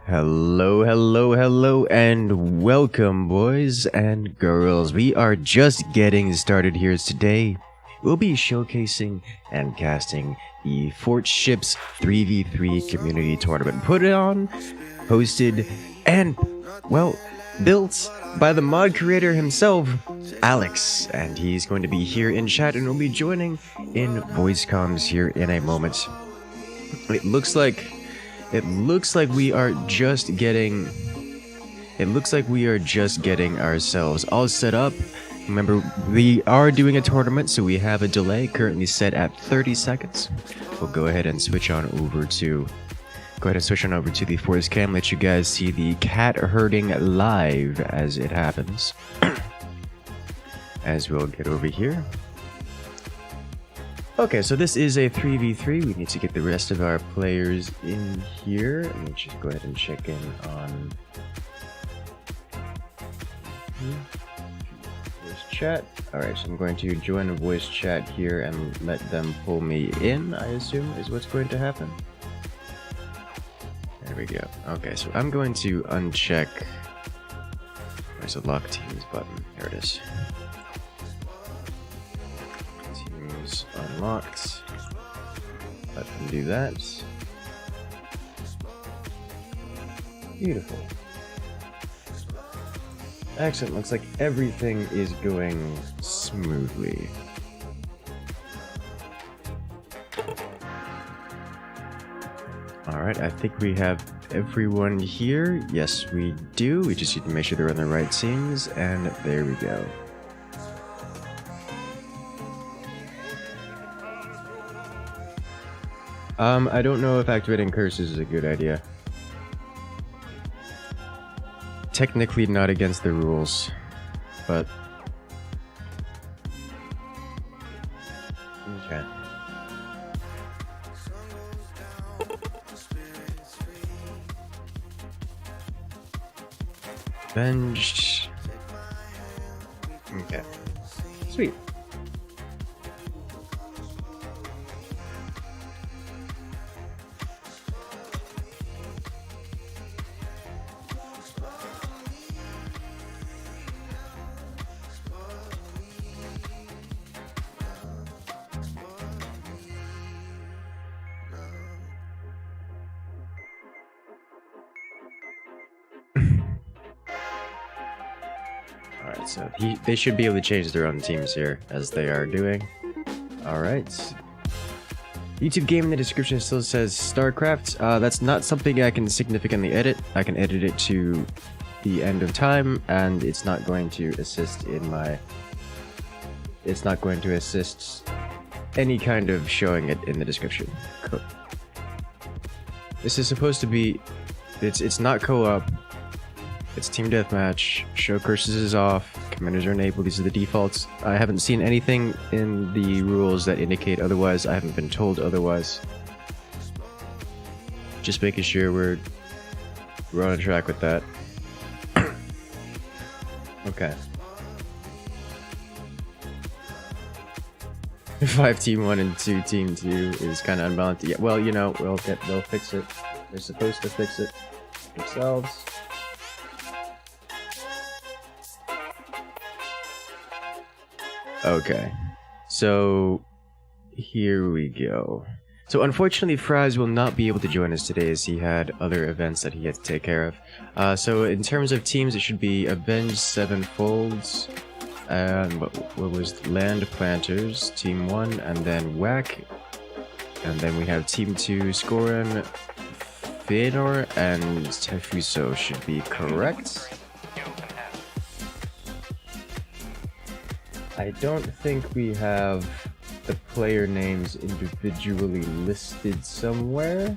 Hello, hello, hello, and welcome, boys and girls. We are just getting started here today. We'll be showcasing and casting the Fortships 3v3 community tournament put on, hosted, and, well, built by the mod creator himself, Alex. And he's going to be here in chat and will be joining in voice comms here in a moment. It looks like we are just getting ourselves all set up. Remember, we are doing a tournament, so we have a delay currently set at 30 seconds. We'll go ahead and switch on over to the Force Cam, let you guys see the cat herding live as it happens. As we'll get over here. Okay, so this is a 3v3. We need to get the rest of our players in here. Let me just go ahead and check in on voice chat. Alright, so I'm going to join a voice chat here and let them pull me in, I assume is what's going to happen. There we go. Okay, so I'm going to uncheck. Where's the lock teams button? There it is. Unlocked. Let them do that. Beautiful. Excellent. Looks like everything is going smoothly. Alright, I think we have everyone here. Yes, we do. We just need to make sure they're on the right teams, and there we go. I don't know if activating Incursus is a good idea. Technically not against the rules, but... okay. Bench... okay. Sweet. Alright, so they should be able to change their own teams here, as they are doing. Alright. YouTube game in the description still says StarCraft. That's not something I can significantly edit. I can edit it to the end of time, and it's not going to assist in my... it's not going to assist any kind of showing it in the description. This is supposed to be... It's not co-op. It's team deathmatch. Show curses is off. Commanders are enabled. These are the defaults. I haven't seen anything in the rules that indicate otherwise. I haven't been told otherwise. Just making sure we're on track with that. Okay. 5 team 1 and 2 team 2 is kind of unbalanced. Yeah, well, you know, they'll fix it. They're supposed to fix it themselves. Okay, so here we go. So unfortunately, Fries will not be able to join us today as he had other events that he had to take care of. So in terms of teams, it should be Avenged Sevenfolds, and what was Land Planters, Team 1, and then Whack. And then we have Team 2, Scorin, Fëanor, and Tefuso should be correct. I don't think we have the player names individually listed somewhere.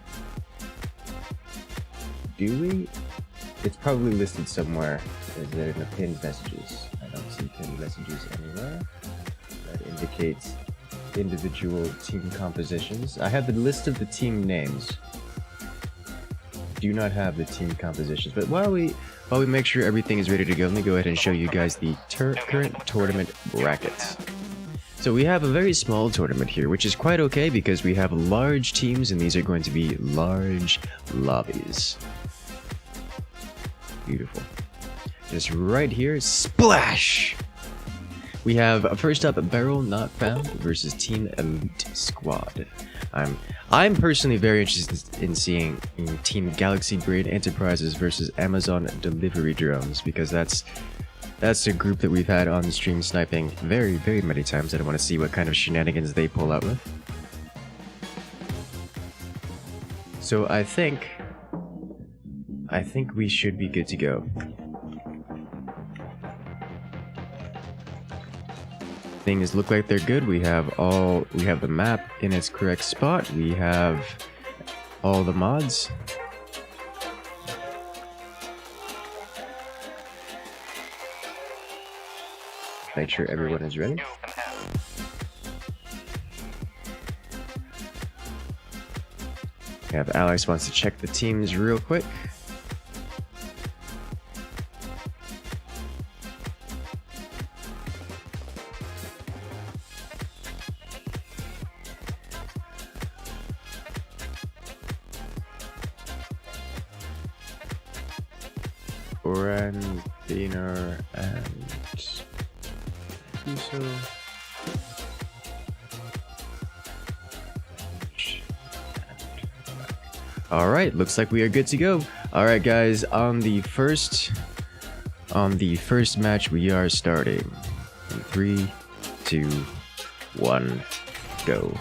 Do we? It's probably listed somewhere. Is there in the pinned messages? I don't see pinned messages anywhere. That indicates individual team compositions. I have the list of the team names. Do not have the team compositions, but while we make sure everything is ready to go, let me go ahead and show you guys the current tournament brackets. So we have a very small tournament here, which is quite okay because we have large teams and these are going to be large lobbies. Beautiful. Just right here, splash! We have first up Barrel Not Found versus Team Elite Squad. I'm personally very interested in seeing Team Galaxy Brain Enterprises versus Amazon Delivery Drones, because that's a group that we've had on stream sniping very, very many times, and I want to see what kind of shenanigans they pull out with. So I think we should be good to go. Things look like they're good. We have the map in its correct spot. We have all the mods. Make sure everyone is ready. We have Alex wants to check the teams real quick. Oran, Diener, and Uso. Alright, looks like we are good to go. Alright guys, on the first match we are starting. In 3, 2, 1, go.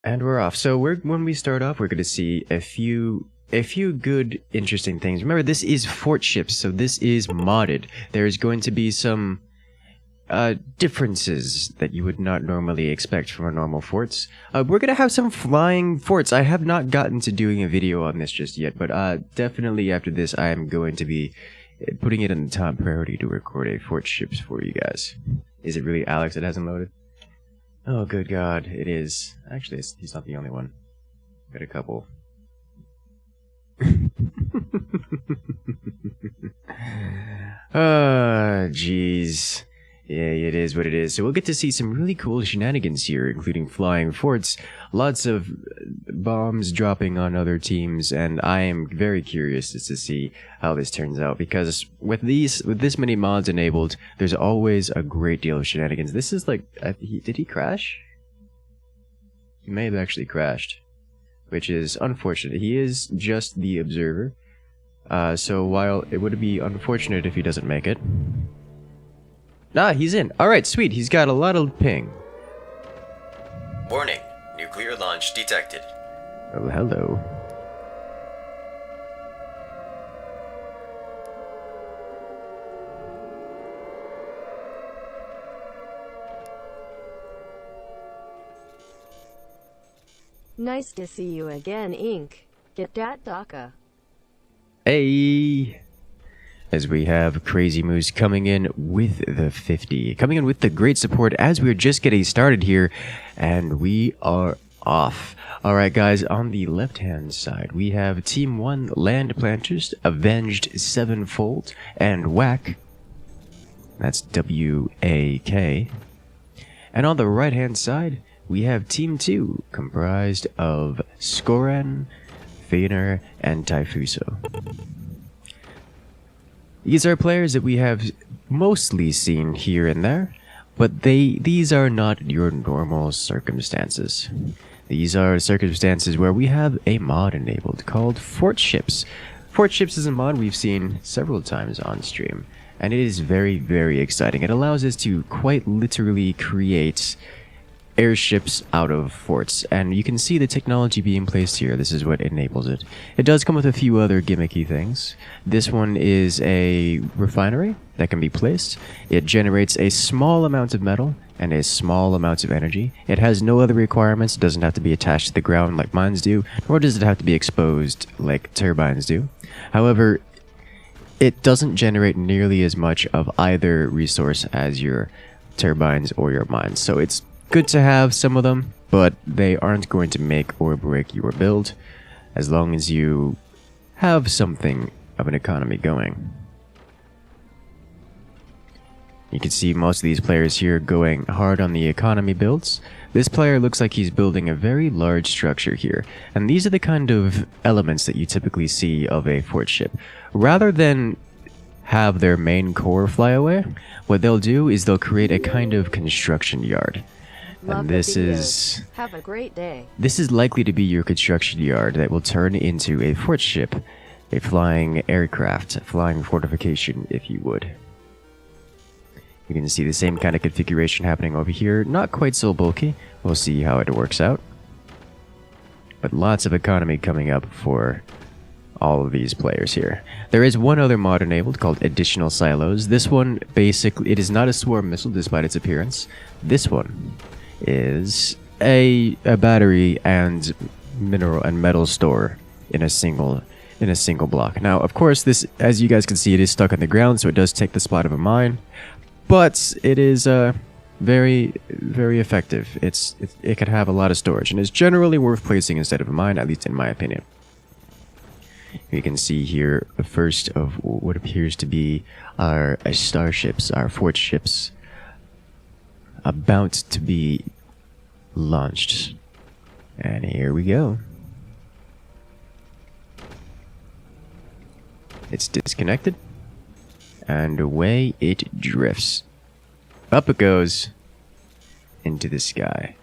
And we're off. So when we start off, we're going to see a few good, interesting things. Remember, this is Fortships, so this is modded. There's going to be some differences that you would not normally expect from a normal forts. We're going to have some flying forts. I have not gotten to doing a video on this just yet, but definitely after this, I am going to be putting it in the top priority to record a Fortships for you guys. Is it really Alex that hasn't loaded? Oh, good God, it is. Actually, he's not the only one. Got a couple. Ah, jeez. Yeah, it is what it is. So we'll get to see some really cool shenanigans here, including flying forts, lots of bombs dropping on other teams, and I am very curious as to see how this turns out, because with this many mods enabled, there's always a great deal of shenanigans. This is like, did he crash? He may have actually crashed, which is unfortunate. He is just the observer, so while it would be unfortunate if he doesn't make it. Ah, he's in. Alright, sweet. He's got a lot of ping. Warning. Nuclear launch detected. Oh, hello. Nice to see you again, Ink. Get that DACA. Hey! As we have Crazy Moose coming in with the 50. Coming in with the great support as we're just getting started here. And we are off. Alright guys, on the left-hand side, we have Team 1 Land Planters, Avenged Sevenfold, and Whack. That's W-A-K. And on the right-hand side, we have Team 2, comprised of Skoran, Feiner, and Typhuso. These are players that we have mostly seen here and there, but these are not your normal circumstances. These are circumstances where we have a mod enabled called Fortships. Fortships is a mod we've seen several times on stream, and it is very, very exciting. It allows us to quite literally create airships out of forts, and you can see the technology being placed here. This is what enables it. It does come with a few other gimmicky things. This one is a refinery that can be placed. It generates a small amount of metal and a small amount of energy. It has no other requirements. It doesn't have to be attached to the ground like mines do, nor does it have to be exposed like turbines do. However, it doesn't generate nearly as much of either resource as your turbines or your mines, so it's good to have some of them, but they aren't going to make or break your build as long as you have something of an economy going. You can see most of these players here going hard on the economy builds. This player looks like he's building a very large structure here, and these are the kind of elements that you typically see of a fort ship. Rather than have their main core fly away, what they'll do is they'll create a kind of construction yard. Love And the this videos. is... Have a great day. This is likely to be your construction yard that will turn into a fort ship, a flying aircraft, a flying fortification, if you would. You can see the same kind of configuration happening over here. Not quite so bulky. We'll see how it works out. But lots of economy coming up for all of these players here. There is one other mod enabled called Additional Silos. This one, basically, it is not a swarm missile despite its appearance. This one is a battery and mineral and metal store in a single block. Now, of course, this, as you guys can see, it is stuck on the ground, so it does take the spot of a mine. But it is very, very effective. It could have a lot of storage, and is generally worth placing instead of a mine, at least in my opinion. You can see here the first of what appears to be our starships, our fort ships, about to be launched. And here we go. It's disconnected. And away it drifts. Up it goes into the sky.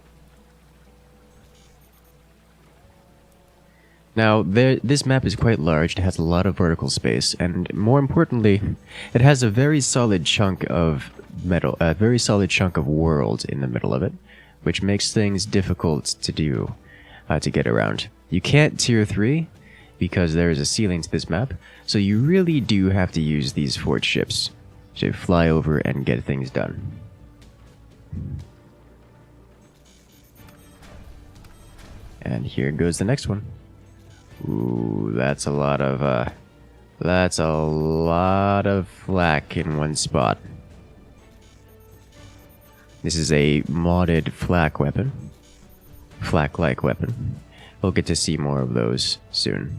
Now, this map is quite large. It has a lot of vertical space, and more importantly, it has a very solid chunk of metal, a very solid chunk of world in the middle of it, which makes things difficult to do, to get around. You can't tier 3 because there is a ceiling to this map, so you really do have to use these fort ships to fly over and get things done. And here goes the next one. Ooh, that's a lot of flak in one spot. This is a modded flak weapon. Flak-like weapon. We'll get to see more of those soon.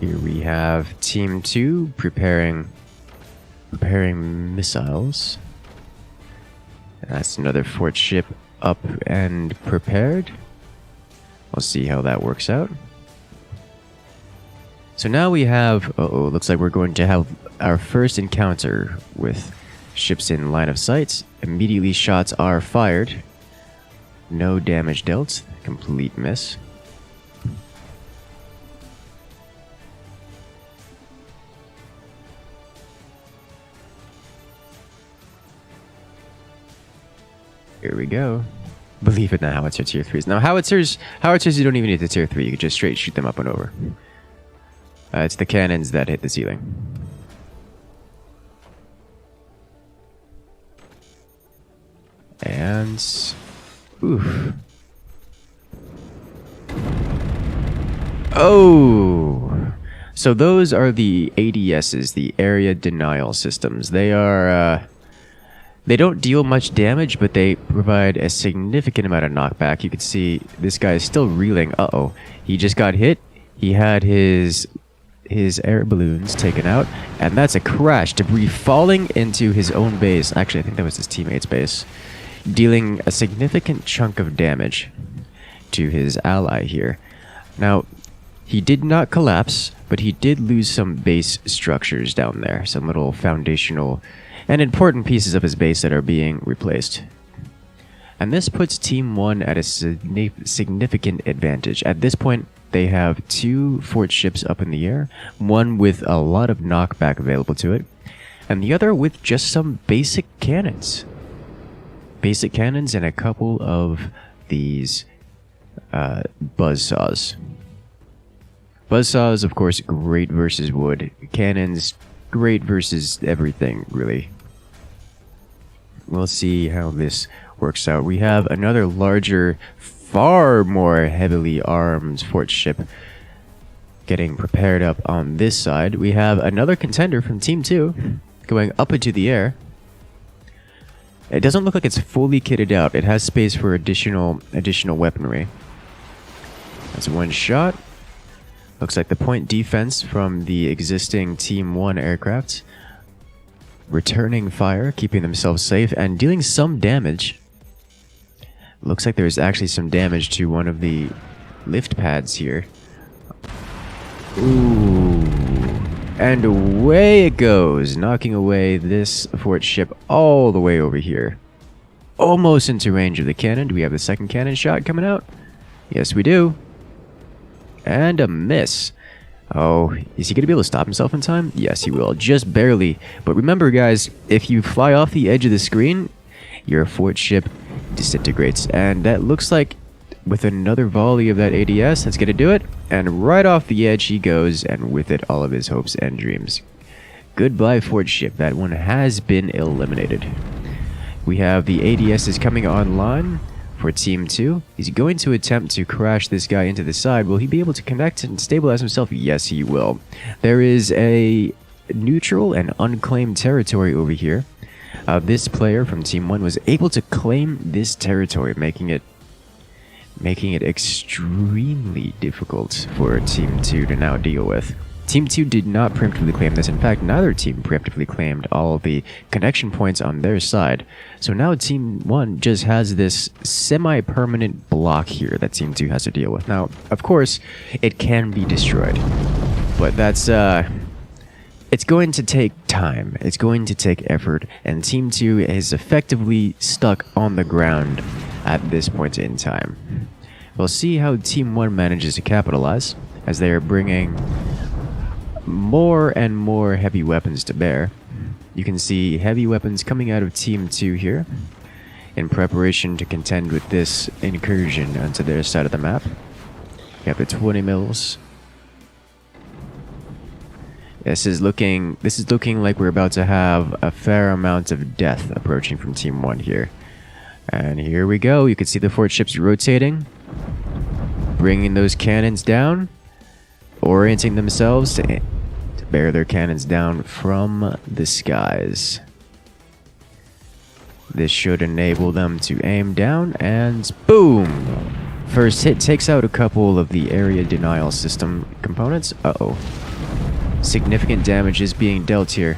Here we have Team 2 preparing missiles. That's another fort ship up and prepared. We'll see how that works out. So now we have... looks like we're going to have our first encounter with ships in line of sight. Immediately shots are fired. No damage dealt. Complete miss. Here we go. Believe it, now howitzer tier 3s. Now howitzers you don't even need the tier 3. You can just straight shoot them up and over. It's the cannons that hit the ceiling. And... oof. Oh! So those are the ADSs, the area denial systems. They are... they don't deal much damage, but they provide a significant amount of knockback. You can see this guy is still reeling. Uh-oh. He just got hit. He had his air balloons taken out, and that's a crash. Debris falling into his own base. Actually, I think that was his teammate's base. Dealing a significant chunk of damage to his ally here. Now, he did not collapse, but he did lose some base structures down there. Some little foundational... and important pieces of his base that are being replaced. And this puts Team 1 at a significant advantage. At this point, they have 2 fort ships up in the air, one with a lot of knockback available to it, and the other with just some basic cannons. Basic cannons and a couple of these buzzsaws. Buzzsaws, of course, great versus wood. Cannons, great versus everything, really. We'll see how this works out. We have another larger, far more heavily armed fort ship getting prepared up on this side. We have another contender from Team 2 going up into the air. It doesn't look like it's fully kitted out. It has space for additional weaponry. That's one shot. Looks like the point defense from the existing Team 1 aircraft. Returning fire, keeping themselves safe, and dealing some damage. Looks like there's actually some damage to one of the lift pads here. Ooh. And away it goes, knocking away this fort ship all the way over here. Almost into range of the cannon. Do we have the second cannon shot coming out? Yes, we do. And a miss. Oh, is he going to be able to stop himself in time? Yes, he will. Just barely. But remember, guys, if you fly off the edge of the screen, your fort ship disintegrates. And that looks like with another volley of that ADS, that's going to do it. And right off the edge he goes, and with it all of his hopes and dreams. Goodbye, fort ship. That one has been eliminated. We have the ADSs coming online. For Team 2, he's going to attempt to crash this guy into the side. Will he be able to connect and stabilize himself? Yes, he will. There is a neutral and unclaimed territory over here. This player from Team 1 was able to claim this territory, making it extremely difficult for Team 2 to now deal with. Team 2 did not preemptively claim this. In fact, neither team preemptively claimed all of the connection points on their side. So now Team 1 just has this semi-permanent block here that Team 2 has to deal with. Now, of course, it can be destroyed. But that's, it's going to take time. It's going to take effort. And Team 2 is effectively stuck on the ground at this point in time. We'll see how Team 1 manages to capitalize as they are bringing more and more heavy weapons to bear. You can see heavy weapons coming out of Team 2 here in preparation to contend with this incursion onto their side of the map. You have the 20 mils. This is looking like we're about to have a fair amount of death approaching from Team 1 here. And here we go. You can see the fort ships rotating, bringing those cannons down, orienting themselves to bear their cannons down from the skies. This should enable them to aim down, and boom! First hit takes out a couple of the area denial system components. Uh-oh. Significant damage is being dealt here.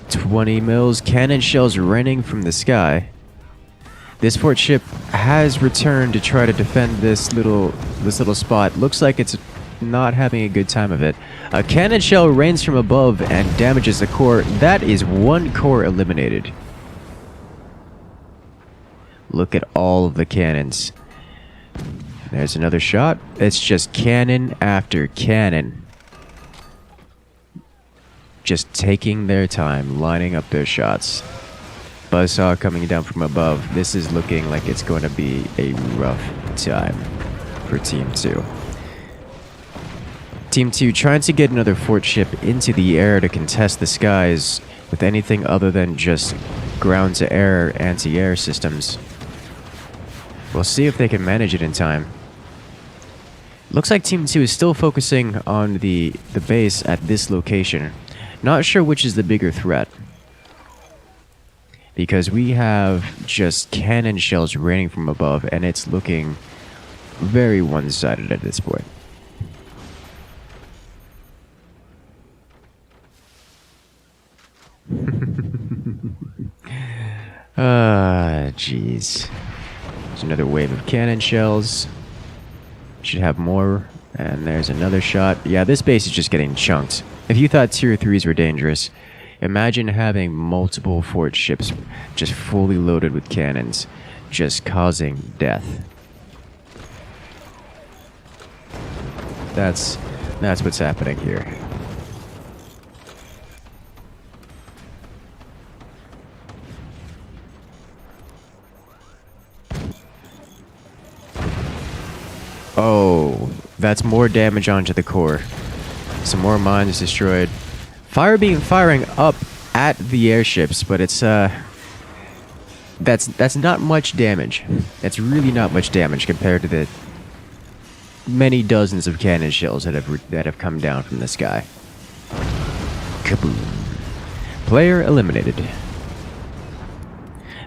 $20 mils cannon shells raining from the sky. This fort ship has returned to try to defend this little spot. Looks like it's not having a good time of it. A cannon shell rains from above and damages the core. That is one core eliminated. Look at all of the cannons. There's another shot. It's just cannon after cannon. Just taking their time, lining up their shots. Buzzsaw coming down from above. This is looking like it's going to be a rough time for Team 2. Team 2 trying to get another fort ship into the air to contest the skies with anything other than just ground-to-air anti-air systems. We'll see if they can manage it in time. Looks like Team 2 is still focusing on the base at this location. Not sure which is the bigger threat, because we have just cannon shells raining from above, and it's looking very one-sided at this point. Jeez. There's another wave of cannon shells. Should have more. And there's another shot. Yeah, this base is just getting chunked. If you thought tier 3s were dangerous, imagine having multiple fort ships just fully loaded with cannons, just causing death. That's what's happening here. Oh, that's more damage onto the core. Some more mines destroyed. Fire being firing up at the airships, but it's that's not much damage. That's really not much damage compared to the many dozens of cannon shells that have come down from the sky. Kaboom. Player eliminated.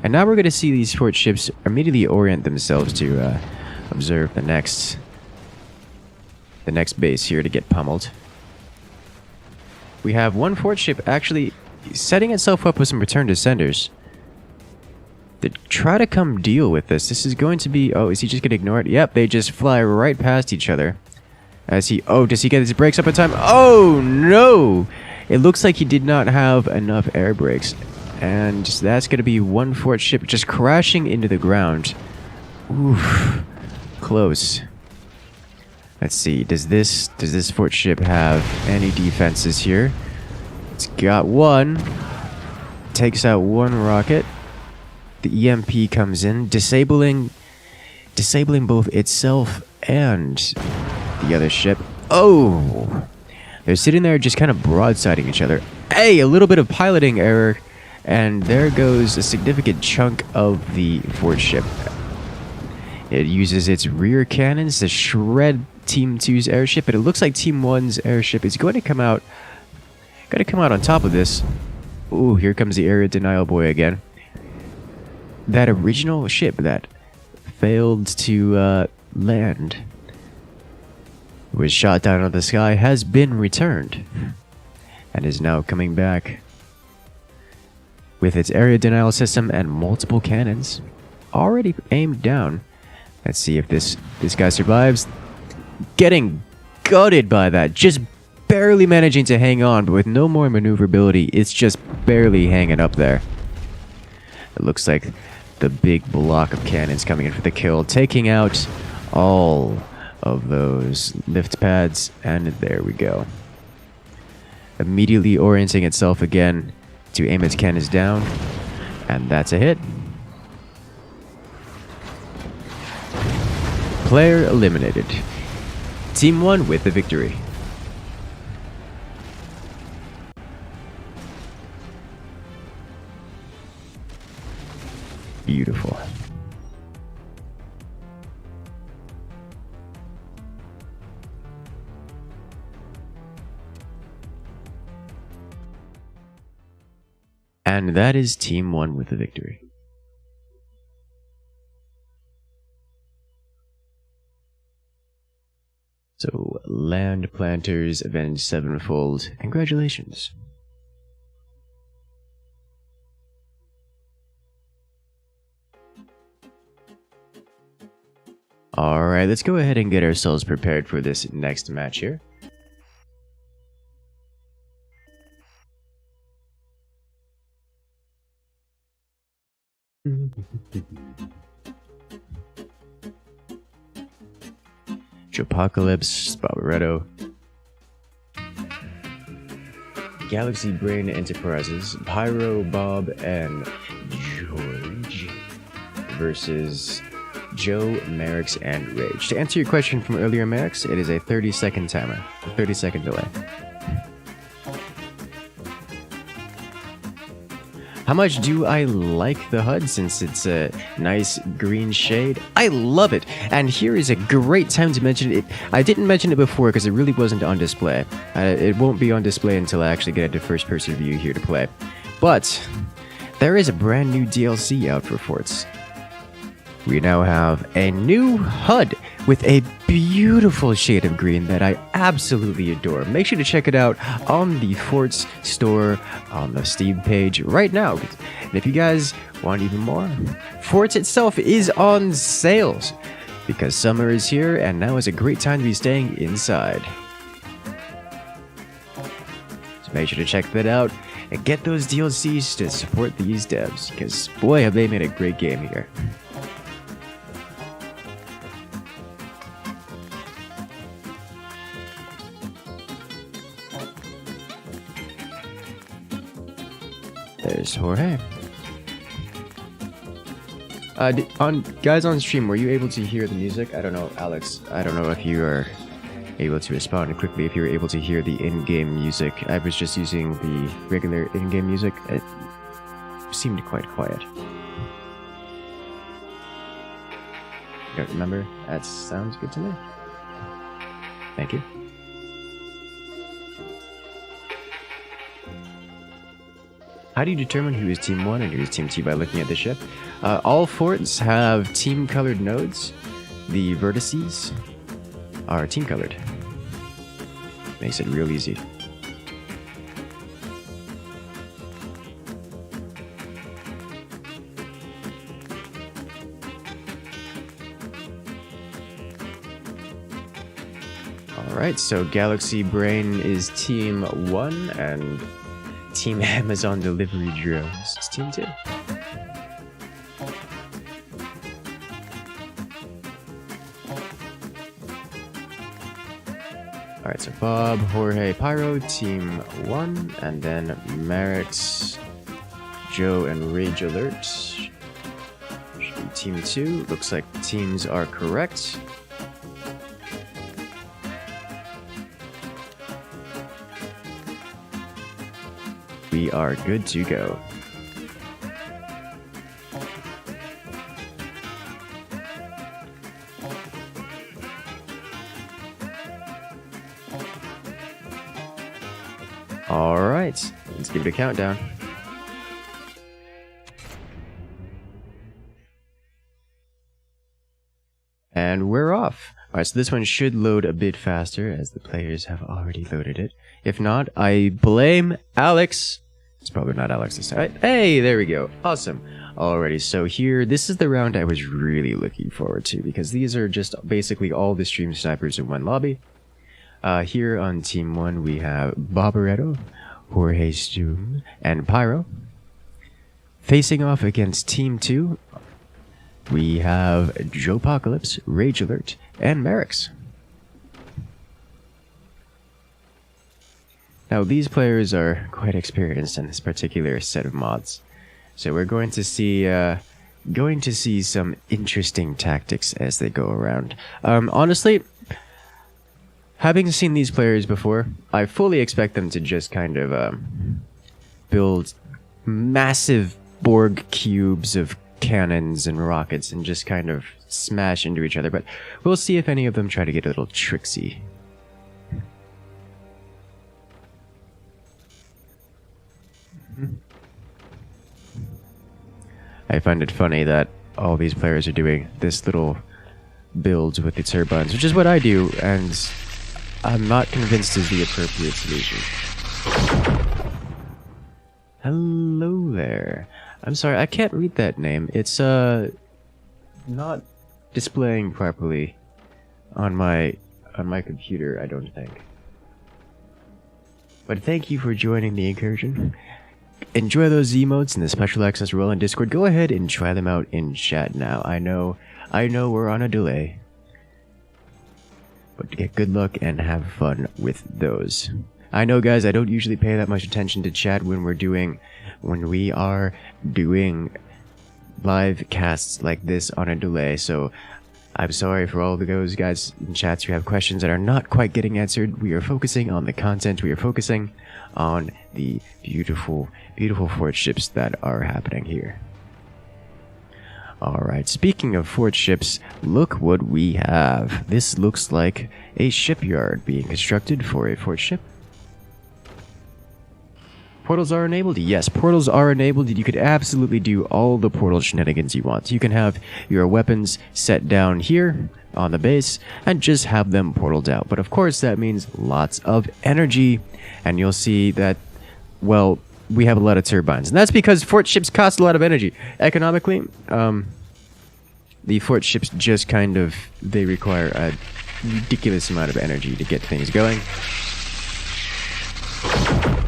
And now we're going to see these Fortships immediately orient themselves to observe the next base here to get pummeled. We have one Fortship actually setting itself up with some return descenders to try to come deal with this. This is going to be... Oh, is he just going to ignore it? Yep, they just fly right past each other. As he... Oh, does he get his brakes up in time? Oh, no! It looks like he did not have enough air brakes. And that's going to be one Fortship just crashing into the ground. Oof. Close. Let's see. Does this Fortship have any defenses here? It's got one. Takes out one rocket. The EMP comes in, disabling both itself and the other ship. Oh! They're sitting there just kind of broadsiding each other. Hey, a little bit of piloting error, and there goes a significant chunk of the Fortship. It uses its rear cannons to shred Team 2's airship, but it looks like Team 1's airship is going to come out on top of this. Ooh, here comes the area denial boy again. That original ship that failed to land, was shot down out of the sky, has been returned and is now coming back with its area denial system and multiple cannons already aimed down. Let's see if this guy survives. Getting gutted by that, just barely managing to hang on, but with no more maneuverability, it's just barely hanging up there. It looks like the big block of cannons coming in for the kill, taking out all of those lift pads, and there we go. Immediately orienting itself again to aim its cannons down, and that's a hit. Player eliminated. Team 1 with the victory. Beautiful. And that is Team 1 with the victory. So, Land Planters Avenged Sevenfold, congratulations. Alright, let's go ahead and get ourselves prepared for this next match here. Apocalypse, Barbaretto, Galaxy Brain Enterprises, Pyro, Bob, and George versus Joe, Merrick's, and Rage. To answer your question from earlier, Merrick's, it is a 30-second timer, a 30-second delay. How much do I like the HUD since it's a nice green shade? I love it! And here is a great time to mention it. I didn't mention it before because it really wasn't on display. It won't be on display until I actually get into first-person view here to play. But there is a brand new DLC out for Forts. We now have a new HUD with a beautiful shade of green that I absolutely adore. Make sure to check it out on the Forts store on the Steam page right now. And if you guys want even more, Forts itself is on sales because summer is here and now is a great time to be staying inside. So make sure to check that out and get those DLCs to support these devs because boy have they made a great game here. There's Jorge. Guys on stream, were you able to hear the music? I don't know, Alex. I don't know if you are able to respond quickly. If you were able to hear the in-game music, I was just using the regular in-game music. It seemed quite quiet. You don't remember? That sounds good to me. Thank you. How do you determine who is Team 1 and who is Team 2 by looking at the ship? All forts have team-colored nodes. The vertices are team-colored. Makes it real easy. Alright, so Galaxy Brain is Team 1 and Team Amazon Delivery Drones is Team 2. Alright, so Bob, Jorge, Pyro, Team 1, and then Merrick's, Joe, and Rage Alert. Should be Team 2. Looks like the teams are correct. We are good to go. Alright, let's give it a countdown. And we're off. Alright, so this one should load a bit faster as the players have already loaded it. If not, I blame Alex. It's probably not Alex this time. Hey, there we go. Awesome. Alrighty, so here, this is the round I was really looking forward to because these are just basically all the stream snipers in one lobby. Here on Team 1, we have Barbaretto, Jorge Stoom, and Pyro. Facing off against Team 2, we have Joe Apocalypse, Rage Alert, and Merrick's. Now, these players are quite experienced in this particular set of mods, so we're going to see some interesting tactics as they go around. Honestly, having seen these players before, I fully expect them to just kind of build massive Borg cubes of cannons and rockets and just kind of smash into each other, but we'll see if any of them try to get a little tricksy. I find it funny that all these players are doing this little builds with the turbines, which is what I do, and I'm not convinced is the appropriate solution. Hello there. I'm sorry, I can't read that name. It's not displaying properly on my computer, I don't think. But thank you for joining the incursion. Enjoy those emotes and the special access role in Discord. Go ahead and try them out in chat now. I know we're on a delay. But get good luck and have fun with those. I know, guys, I don't usually pay that much attention to chat when we are doing live casts like this on a delay, so I'm sorry for all those guys in chats who have questions that are not quite getting answered. We are focusing on the content. We are focusing on the beautiful, beautiful Fortships that are happening here. Alright, speaking of Fortships, look what we have. This looks like a shipyard being constructed for a Fortship. Portals are enabled? Yes, portals are enabled. You could absolutely do all the portal shenanigans you want. You can have your weapons set down here on the base and just have them portaled out. But of course, that means lots of energy. And you'll see that, well, we have a lot of turbines. And that's because Fortships cost a lot of energy. Economically, the Fortships just kind of, they require a ridiculous amount of energy to get things going.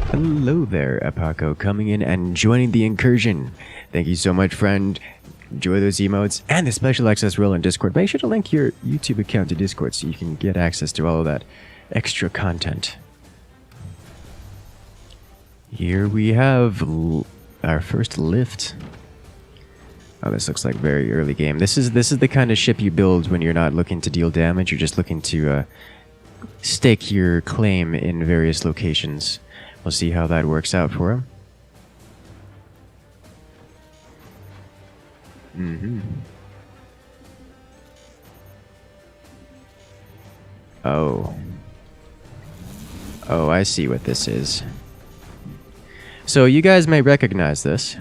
Hello there, Apaco, coming in and joining the incursion. Thank you so much, friend. Enjoy those emotes and the special access role in Discord. Make sure to link your YouTube account to Discord so you can get access to all of that extra content. Here we have our first lift. Oh, this looks like very early game. This is the kind of ship you build when you're not looking to deal damage. You're just looking to stake your claim in various locations. We'll see how that works out for him. Oh, I see what this is. So you guys may recognize this.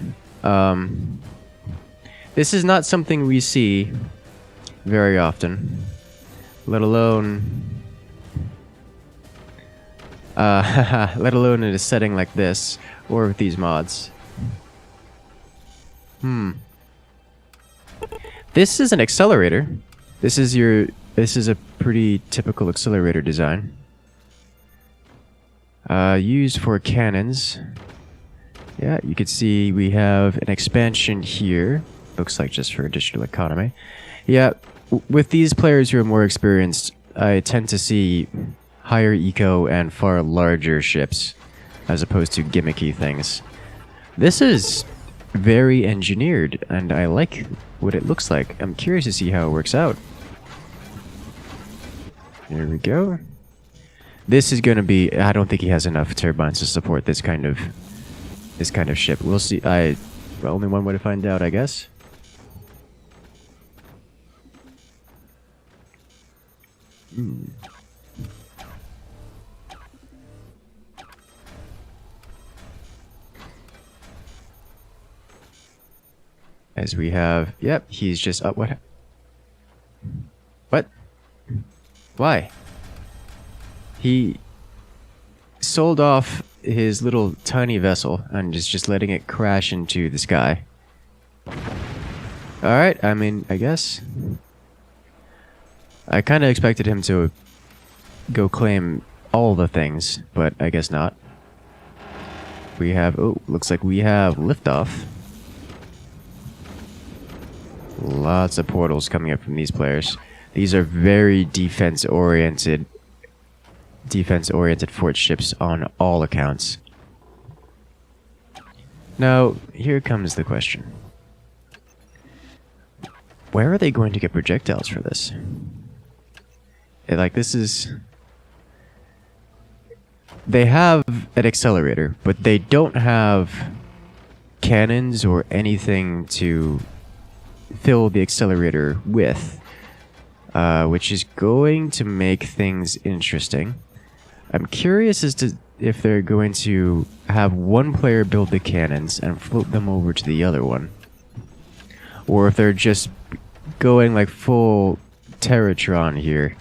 This is not something we see very often, let alone let alone in a setting like this or with these mods. This is an accelerator. This is a pretty typical accelerator design. Used for cannons. Yeah, you can see we have an expansion here. Looks like just for additional economy. Yeah, with these players who are more experienced, I tend to see higher eco and far larger ships as opposed to gimmicky things. This is very engineered and I like what it looks like. I'm curious to see how it works out. There we go. This is going to be... I don't think he has enough turbines to support this kind of ship. We'll see. Only one way to find out, I guess. As we have... Yep, he's just... what? What? Why? He sold off his little tiny vessel and is just letting it crash into the sky. Alright, I mean, I guess. I kind of expected him to go claim all the things, but I guess not. We have... Oh, looks like we have liftoff. Lots of portals coming up from these players. These are very defense-oriented fortships on all accounts. Now, here comes the question. Where are they going to get projectiles for this? Like, this is... They have an accelerator, but they don't have cannons or anything to fill the accelerator with, which is going to make things interesting. I'm curious as to if they're going to have one player build the cannons and float them over to the other one, or if they're just going like full Terratron here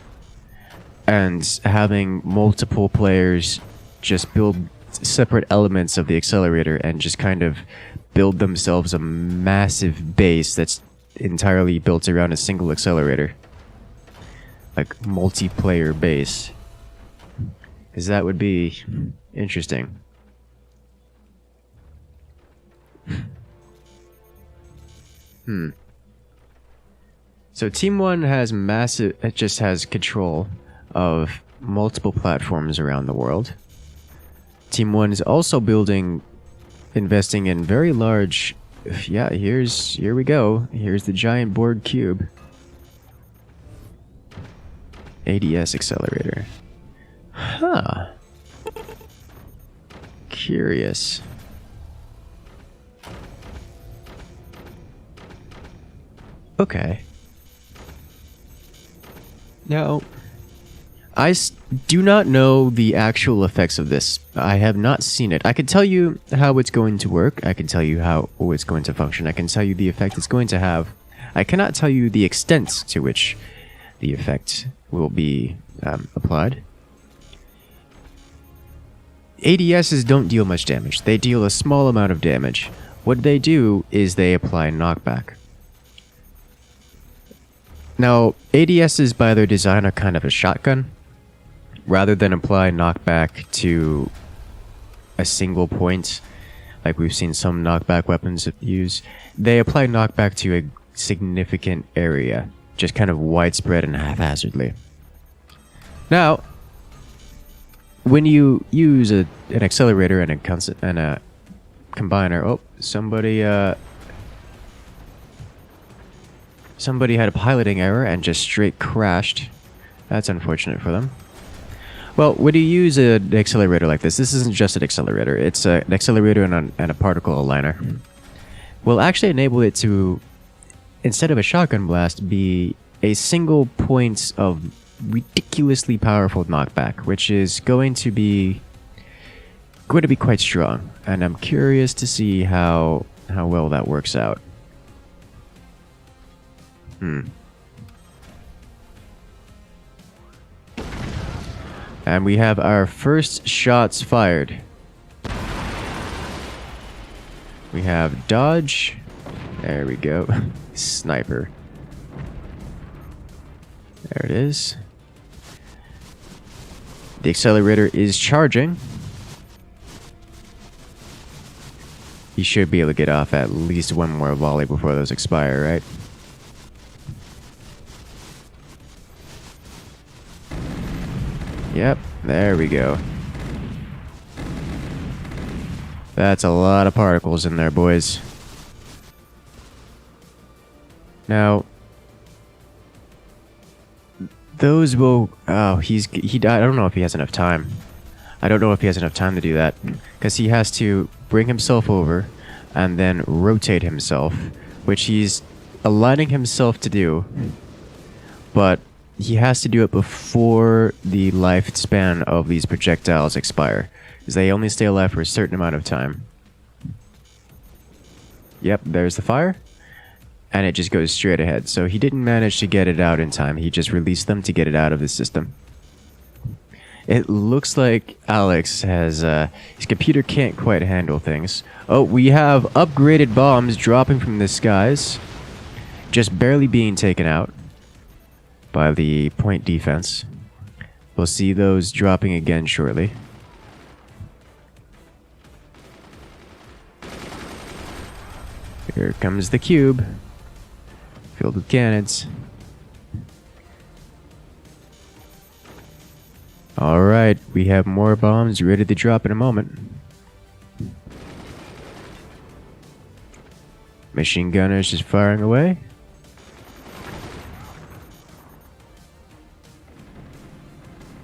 and having multiple players just build separate elements of the accelerator and just kind of build themselves a massive base that's entirely built around a single accelerator, like multiplayer base, because that would be interesting. So Team 1 has massive... It just has control of multiple platforms around the world. Team 1 is also investing in very large... Yeah, here we go. Here's the giant Borg cube. ADS accelerator. Huh. Curious. Okay. Now, I do not know the actual effects of this. I have not seen it. I can tell you how it's going to work. I can tell you how it's going to function. I can tell you the effect it's going to have. I cannot tell you the extent to which the effect will be applied. ADSs don't deal much damage. They deal a small amount of damage. What they do is they apply knockback. Now, ADSs by their design are kind of a shotgun. Rather than apply knockback to a single point, like we've seen some knockback weapons use, they apply knockback to a significant area, just kind of widespread and haphazardly. Now, when you use an accelerator and a combiner... Oh, somebody had a piloting error and just straight crashed. That's unfortunate for them. Well, when you use an accelerator like this isn't just an accelerator. It's an accelerator and a particle aligner. Will actually enable it to, instead of a shotgun blast, be a single point of ridiculously powerful knockback, which is going to be going to be quite strong, and I'm curious to see how well that works out. And we have our first shots fired. We have dodge. There we go. Sniper. There it is. The accelerator is charging. He should be able to get off at least one more volley before those expire, right? Yep, there we go. That's a lot of particles in there, boys. Now, those will... Oh, he died. I don't know if he has enough time. I don't know if he has enough time to do that, because he has to bring himself over and then rotate himself, which he's aligning himself to do, but he has to do it before the lifespan of these projectiles expire, because they only stay alive for a certain amount of time. Yep, there's the fire, and it just goes straight ahead. So he didn't manage to get it out in time. He just released them to get it out of the system. It looks like Alex has, his computer can't quite handle things. Oh, we have upgraded bombs dropping from the skies, just barely being taken out by the point defense. We'll see those dropping again shortly. Here comes the cube, filled with cannons. Alright, we have more bombs ready to drop in a moment. Machine gunners just firing away.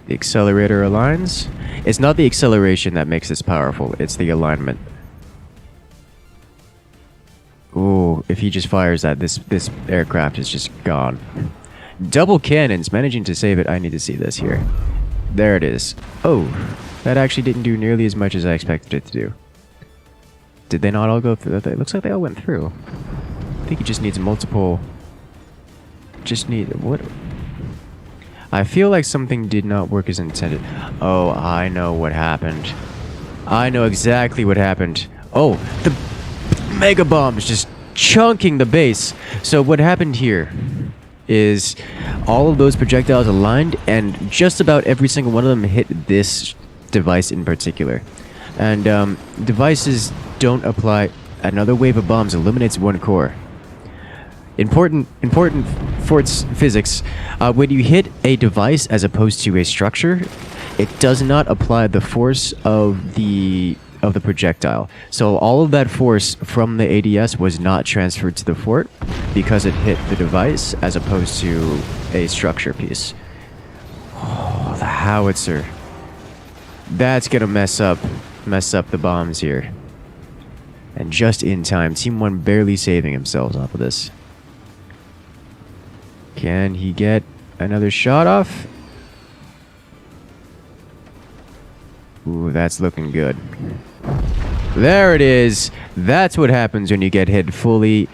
The accelerator aligns. It's not the acceleration that makes this powerful, it's the alignment. Ooh, if he just fires that, this aircraft is just gone. Double cannons, managing to save it. I need to see this here. There it is. Oh, that actually didn't do nearly as much as I expected it to do. Did they not all go through? It looks like they all went through. I think he just needs multiple... What? I feel like something did not work as intended. Oh, I know what happened. I know exactly what happened. Oh, the mega bombs just chunking the base. So what happened here is all of those projectiles aligned, and just about every single one of them hit this device in particular. And devices don't apply. Another wave of bombs eliminates one core. Important Fort's physics. When you hit a device as opposed to a structure, it does not apply the force of the projectile. So all of that force from the ADS was not transferred to the fort because it hit the device as opposed to a structure piece. Oh, the howitzer. That's gonna mess up the bombs here. And just in time, Team 1 barely saving themselves off of this. Can he get another shot off? Ooh, that's looking good. There it is. That's what happens when you get hit fully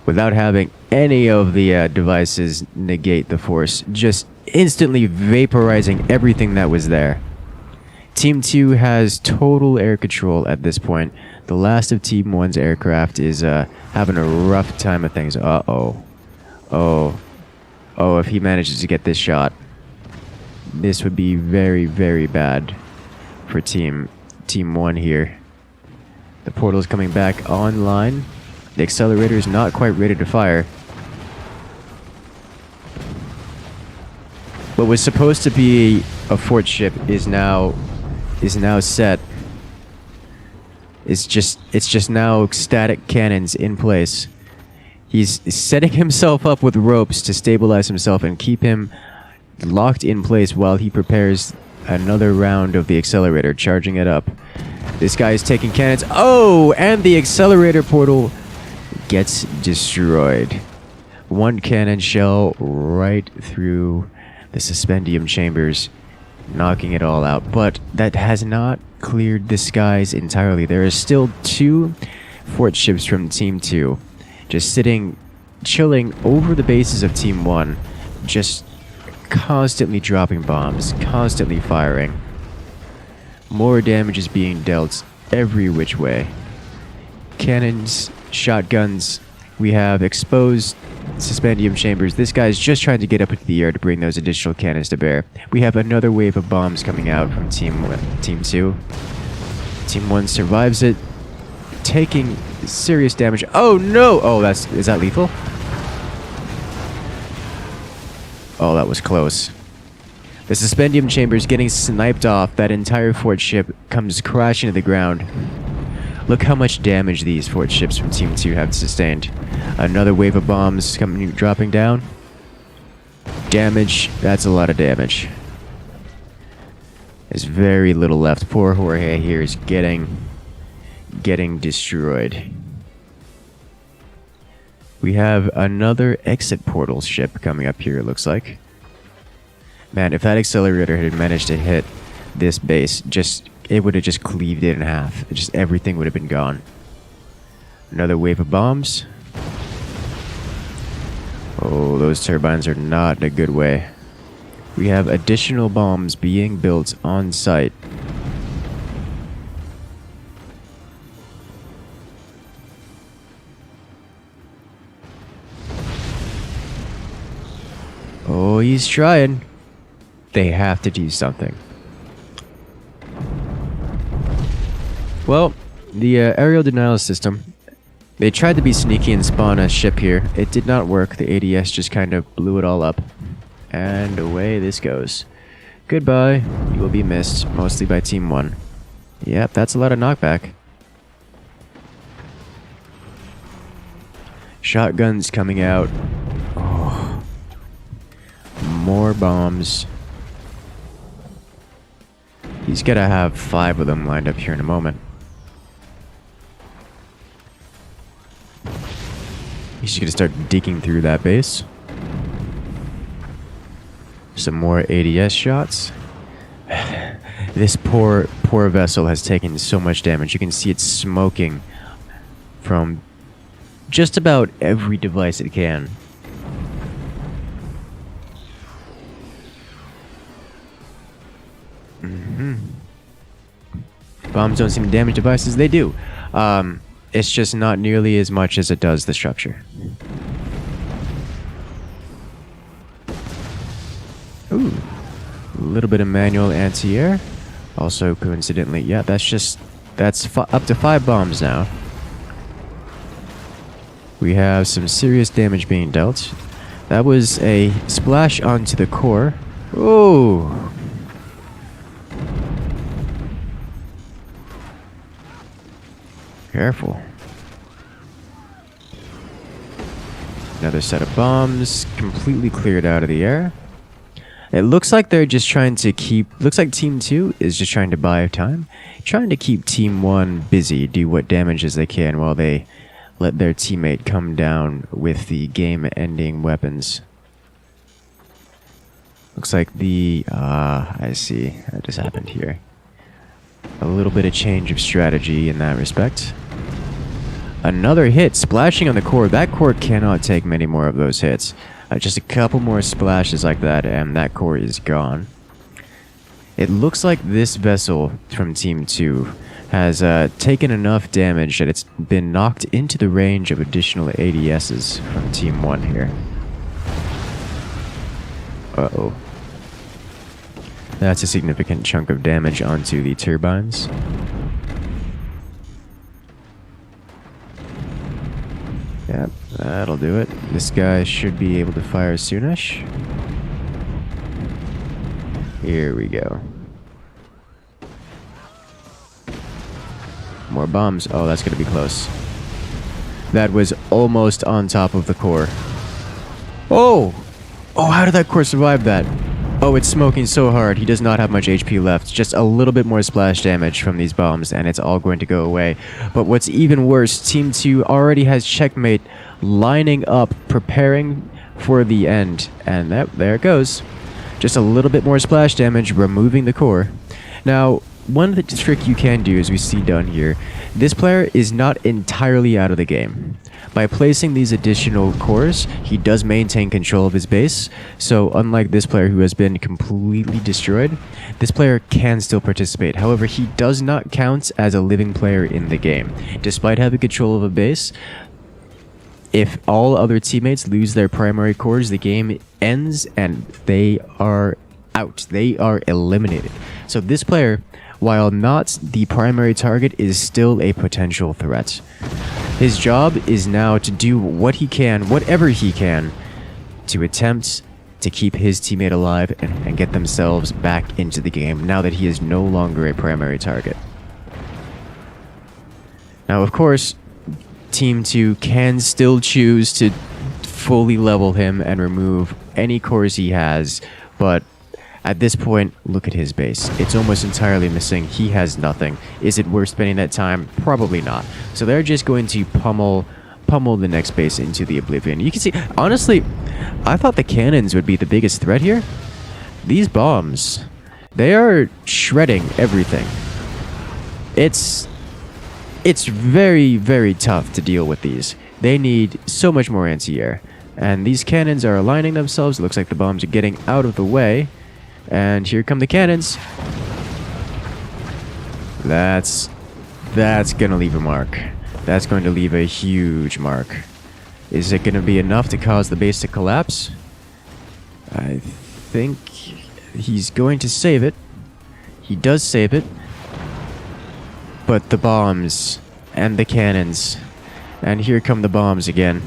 without having any of the devices negate the force. Just instantly vaporizing everything that was there. Team 2 has total air control at this point. The last of Team 1's aircraft is having a rough time of things. Uh-oh. Oh, if he manages to get this shot, this would be very, very bad for Team 1 here. The portal is coming back online. The accelerator is not quite ready to fire. What was supposed to be a fort ship is now set. It's just now static cannons in place. He's setting himself up with ropes to stabilize himself and keep him locked in place while he prepares another round of the accelerator, charging it up. This guy is taking cannons. Oh, and the accelerator portal gets destroyed. One cannon shell right through the suspendium chambers. knocking it all out. But that has not cleared the skies entirely. There are still 2 Fortships from Team 2 just sitting, chilling over the bases of Team 1, just constantly dropping bombs, constantly firing. More damage is being dealt every which way. Cannons, shotguns, we have exposed suspendium chambers. This guy's just trying to get up into the air to bring those additional cannons to bear. We have another wave of bombs coming out from Team 2. Team 1 survives it, taking serious damage. Oh no! Oh, is that lethal? Oh, that was close. The suspendium chamber's getting sniped off. That entire Fortship comes crashing to the ground. Look how much damage these Fortships from Team 2 have sustained. Another wave of bombs dropping down. Damage. That's a lot of damage. There's very little left. Poor Jorge here is getting destroyed. We have another exit portal ship coming up here, it looks like. Man, if that accelerator had managed to hit this base, it would have just cleaved it in half. Just everything would have been gone. Another wave of bombs. Oh, those turbines are not in a good way. We have additional bombs being built on site. Oh, he's trying. They have to do something. Well, the aerial denial system, they tried to be sneaky and spawn a ship here. It did not work. The ADS just kind of blew it all up. And away this goes. Goodbye. You will be missed, mostly by Team 1. Yep, that's a lot of knockback. Shotguns coming out. Oh. More bombs. He's gonna have 5 of them lined up here in a moment. He's gonna start digging through that base. Some more ADS shots. This poor vessel has taken so much damage. You can see it smoking from just about every device it can. Bombs don't seem to damage devices. They do. It's just not nearly as much as it does the structure. Ooh. A little bit of manual anti-air. Also, coincidentally, yeah, that's up to 5 bombs now. We have some serious damage being dealt. That was a splash onto the core. Oh! Careful. Another set of bombs completely cleared out of the air. It looks like they're just trying to looks like Team 2 is just trying to buy time. Trying to keep Team 1 busy, do what damages they can while they let their teammate come down with the game-ending weapons. Looks like I see. That just happened here. A little bit of change of strategy in that respect. Another hit splashing on the core. That core cannot take many more of those hits. Just a couple more splashes like that and that core is gone. It looks like this vessel from Team 2 has taken enough damage that it's been knocked into the range of additional ADSs from Team 1 here. Uh-oh. That's a significant chunk of damage onto the turbines. Yep, that'll do it. This guy should be able to fire soonish. Here we go. More bombs. Oh, that's gonna be close. That was almost on top of the core. Oh! Oh, how did that core survive that? Oh, it's smoking so hard. He does not have much HP left. Just a little bit more splash damage from these bombs, and it's all going to go away. But what's even worse, Team 2 already has Checkmate lining up, preparing for the end. And there it goes. Just a little bit more splash damage, removing the core. Now, one trick you can do, as we see down here, this player is not entirely out of the game. By placing these additional cores, he does maintain control of his base, so unlike this player who has been completely destroyed, this player can still participate. However, he does not count as a living player in the game. Despite having control of a base, if all other teammates lose their primary cores, the game ends and they are out. They are eliminated. So this player, while not the primary target, is still a potential threat. His job is now to do what he can, whatever he can, to attempt to keep his teammate alive and get themselves back into the game now that he is no longer a primary target. Now, of course, Team 2 can still choose to fully level him and remove any cores he has, but at this point, look at his base. It's almost entirely missing. He has nothing. Is it worth spending that time? Probably not. So they're just going to pummel the next base into the oblivion. You can see, honestly, I thought the cannons would be the biggest threat here. These bombs, they are shredding everything. It's very, very tough to deal with these. They need so much more anti-air. And these cannons are aligning themselves. It looks like the bombs are getting out of the way. And here come the cannons. That's gonna leave a mark. That's going to leave a huge mark. Is it gonna be enough to cause the base to collapse? I think he's going to save it. He does save it. But the bombs and the cannons. And here come the bombs again.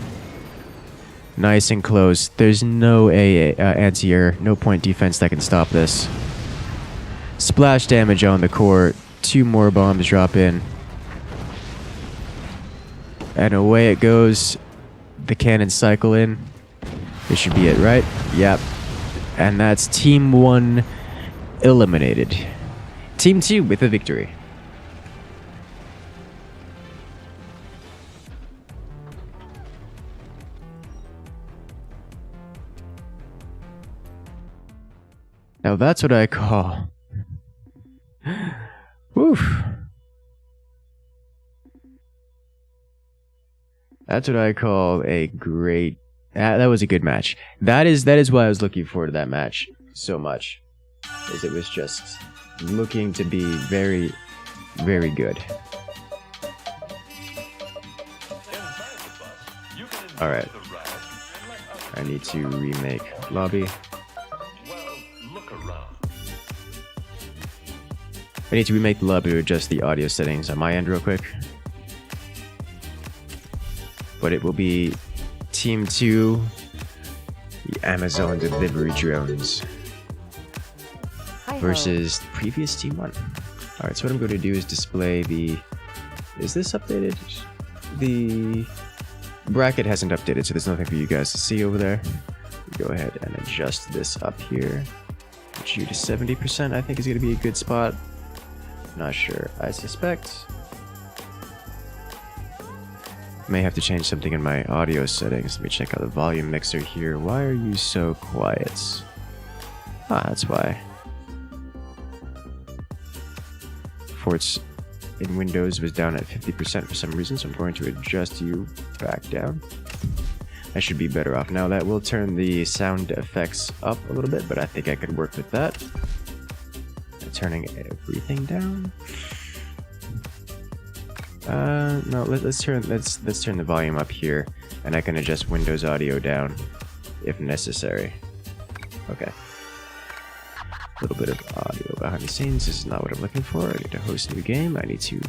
Nice and close. There's no anti-air, no point defense that can stop this. Splash damage on the core. 2 more bombs drop in. And away it goes. The cannons cycle in. This should be it, right? Yep. And that's Team 1 eliminated. Team 2 with a victory. Now that's what I call... Woof. That's what I call a great... that was a good match. That is why I was looking forward to that match so much. As it was just looking to be very, very good. Alright. I need to remake lobby. I need to remake the lobby to adjust the audio settings on my end real quick. But it will be Team 2, the Amazon delivery drones, versus previous Team 1. Alright, so what I'm going to do is display the... Is this updated? The bracket hasn't updated, so there's nothing for you guys to see over there. Go ahead and adjust this up here. Put you to 70%, I think is going to be a good spot. Not sure. I suspect may have to change something in my audio settings. Let me check out the volume mixer here. Why are you so quiet? Ah, that's why. Forts in Windows was down at 50% for some reason, so I'm going to adjust you back down. I should be better off now. That will turn the sound effects up a little bit, but I think I could work with that. Turning everything down. No, let's turn the volume up here, and I can adjust Windows audio down if necessary. Okay. A little bit of audio behind the scenes. This is not what I'm looking for. I need to host a new game. I need to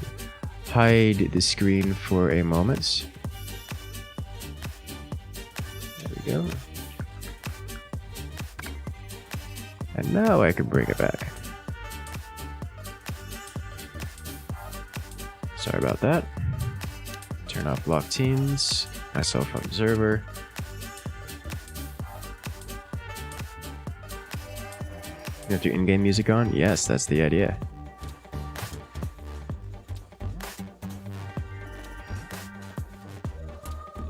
hide the screen for a moment. There we go. And now I can bring it back. Sorry about that. Turn off block teams, myself observer. You have your in-game music on? Yes, that's the idea.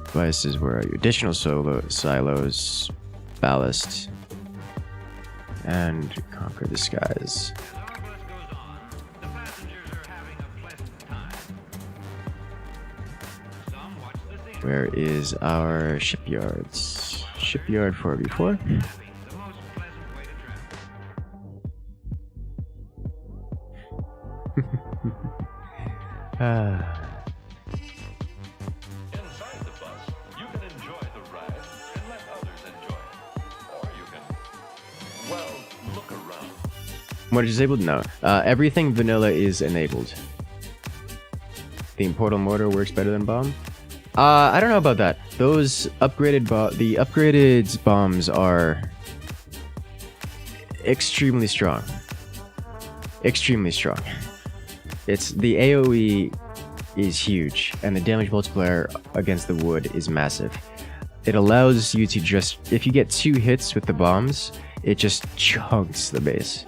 Devices, where are your additional silos, ballast, and conquer the skies. Where is our shipyards? Shipyard 4v4. Inside the bus, you can enjoy the ride and let others enjoy it. Or you can, well, look around. What is disabled? No. Everything vanilla is enabled. The portal mortar works better than bomb. I don't know about that. Those upgraded the upgraded bombs are extremely strong. Extremely strong. It's the AoE is huge, and the damage multiplier against the wood is massive. It allows you to just, if you get 2 hits with the bombs, it just chunks the base.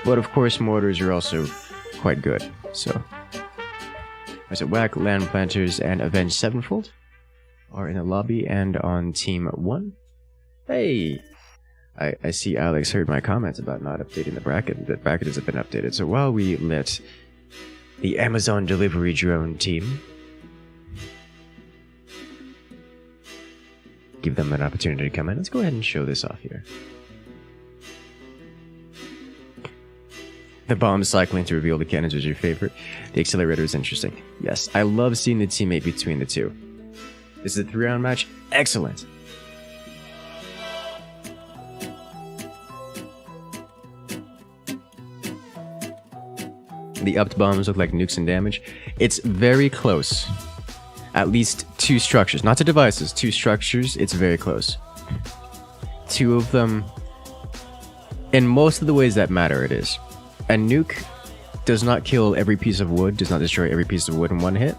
But of course, mortars are also quite good. So, there's a Whack, Land Planters, and Avenge Sevenfold are in the lobby and on team 1. Hey! I see Alex heard my comments about not updating the bracket. The bracket hasn't been updated. So while we let the Amazon delivery drone team give them an opportunity to come in, let's go ahead and show this off here. The bomb cycling to reveal the cannons was your favorite. The accelerator is interesting. Yes, I love seeing the teammate between the two. This is a 3-round match. Excellent. The upped bombs look like nukes and damage. It's very close. At least 2 structures. Not to devices, 2 structures. It's very close. 2 of them. In most of the ways that matter, it is. A nuke does not kill every piece of wood, does not destroy every piece of wood in 1 hit,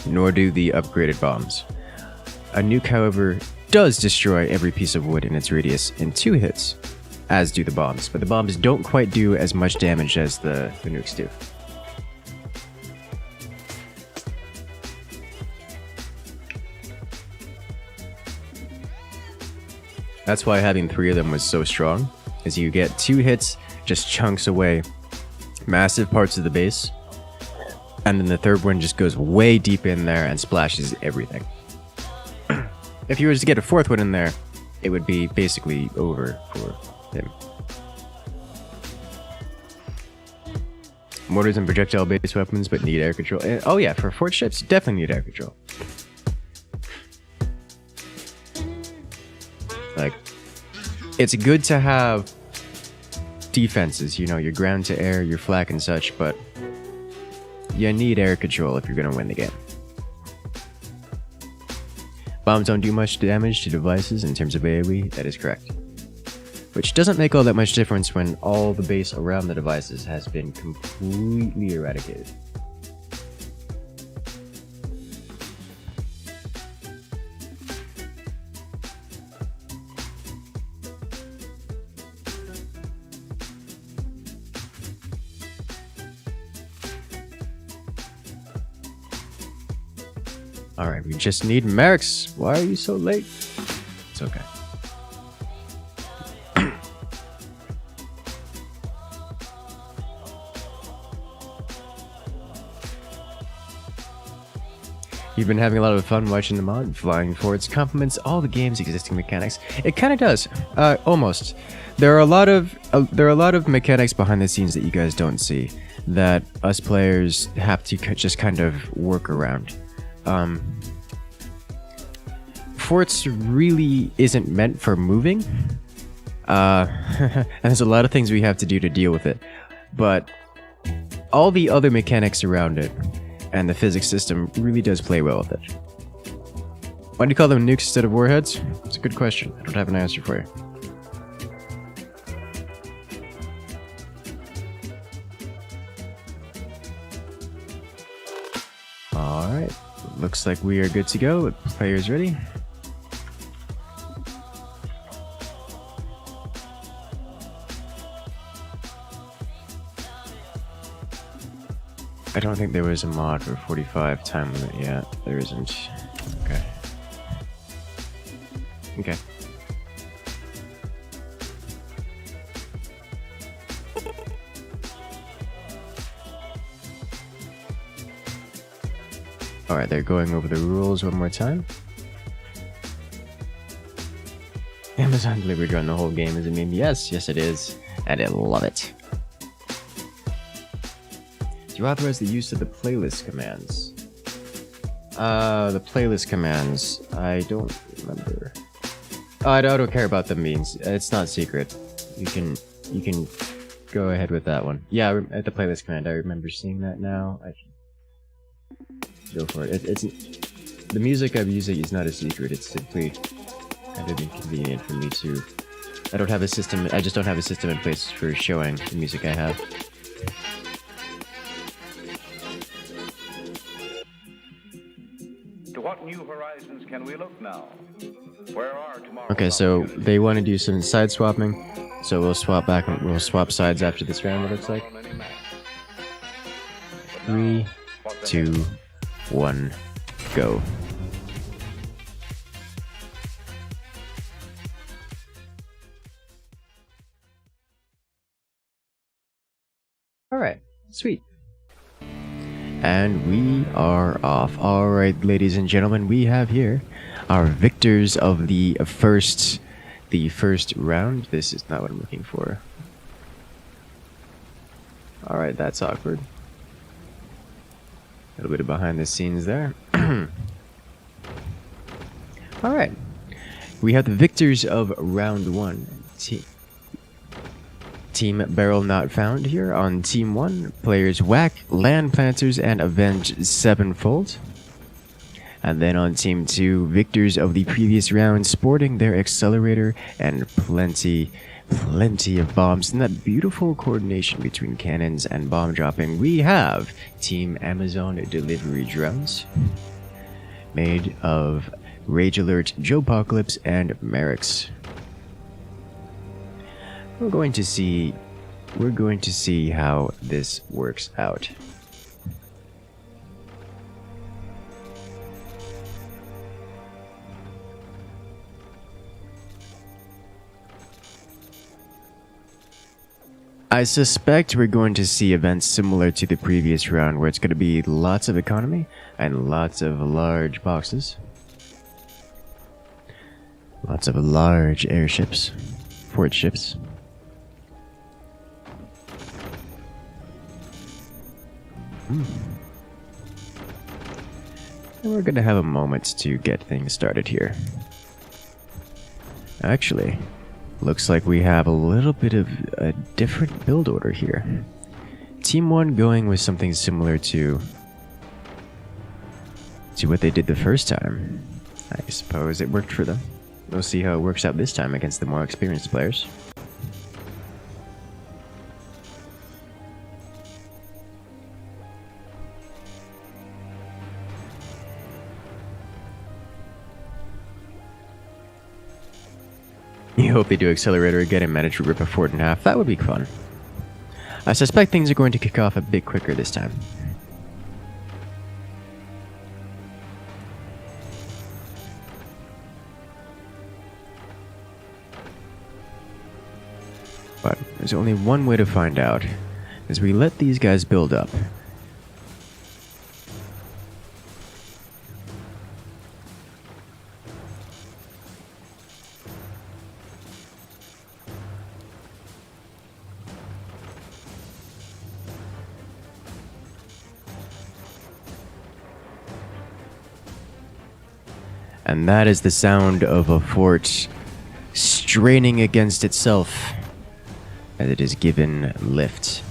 nor do the upgraded bombs. A nuke, however, does destroy every piece of wood in its radius in 2 hits, as do the bombs, but the bombs don't quite do as much damage as the nukes do. That's why having 3 of them was so strong, is you get 2 hits, just chunks away massive parts of the base, and then the 3rd one just goes way deep in there and splashes everything. If you were to get a 4th one in there, it would be basically over for him. Mortars and projectile-based weapons, but need air control. And, oh yeah, for Fortships, definitely need air control. Like, it's good to have defenses, you know, your ground to air, your flak and such, but you need air control if you're going to win the game. Bombs don't do much damage to devices in terms of AoE, that is correct. Which doesn't make all that much difference when all the base around the devices has been completely eradicated. Alright, we just need Mercs. Why are you so late? It's okay. You've been having a lot of fun watching the mod. Flying Forwards complements all the game's existing mechanics. It kind of does. Almost. There are a lot of mechanics behind the scenes that you guys don't see that us players have to just kind of work around. Forts really isn't meant for moving. And there's a lot of things we have to do to deal with it. But all the other mechanics around it and the physics system really does play well with it. Why do you call them nukes instead of warheads? It's a good question. I don't have an answer for you. Alright, looks like we are good to go. Players ready? I don't think there was a mod for 45 time limit yet. There isn't. Okay. Okay. Alright, they're going over the rules one more time. Amazon delivery run the whole game is a meme. Yes, yes it is. And I love it. Do you authorize the use of the playlist commands? The playlist commands. I don't remember. I don't care about the means. It's not secret. You can go ahead with that one. Yeah, at the playlist command, I remember seeing that now. I can go for it. It's the music I'm using is not a secret. It's simply kind of inconvenient for me to. I don't have a system. I just don't have a system in place for showing the music I have. To what new horizons can we look now? Where are tomorrow's Okay, so opportunities? they want to do some side swapping. So we'll swap back and we'll swap sides after this round. It looks like 3, 2, 1, go. Alright, sweet. And we are off. Alright, ladies and gentlemen, we have here our victors of the first round. This is not what I'm looking for. Alright, that's awkward. A little bit of behind the scenes there. Alright. We have the victors of round 1. Team Barrel Not Found here. On Team 1, players Whack, Land Planters, and Avenge Sevenfold. And then on Team 2, victors of the previous round, sporting their accelerator and plenty of bombs. And that beautiful coordination between cannons and bomb dropping, we have Team Amazon Delivery Drones, made of Rage Alert, Joepocalypse, and Merrick's. We're going to see how this works out. I suspect we're going to see events similar to the previous round, where it's going to be lots of economy and lots of large boxes. Lots of large airships, Fortships. And we're going to have a moment to get things started here. Actually, looks like we have a little bit of a different build order here. Team 1 going with something similar to what they did the first time. I suppose it worked for them. We'll see how it works out this time against the more experienced players. You hope they do accelerator again and manage to rip a fort in half. That would be fun. I suspect things are going to kick off a bit quicker this time. But there's only one way to find out, is we let these guys build up. And that is the sound of a fort straining against itself as it is given lift.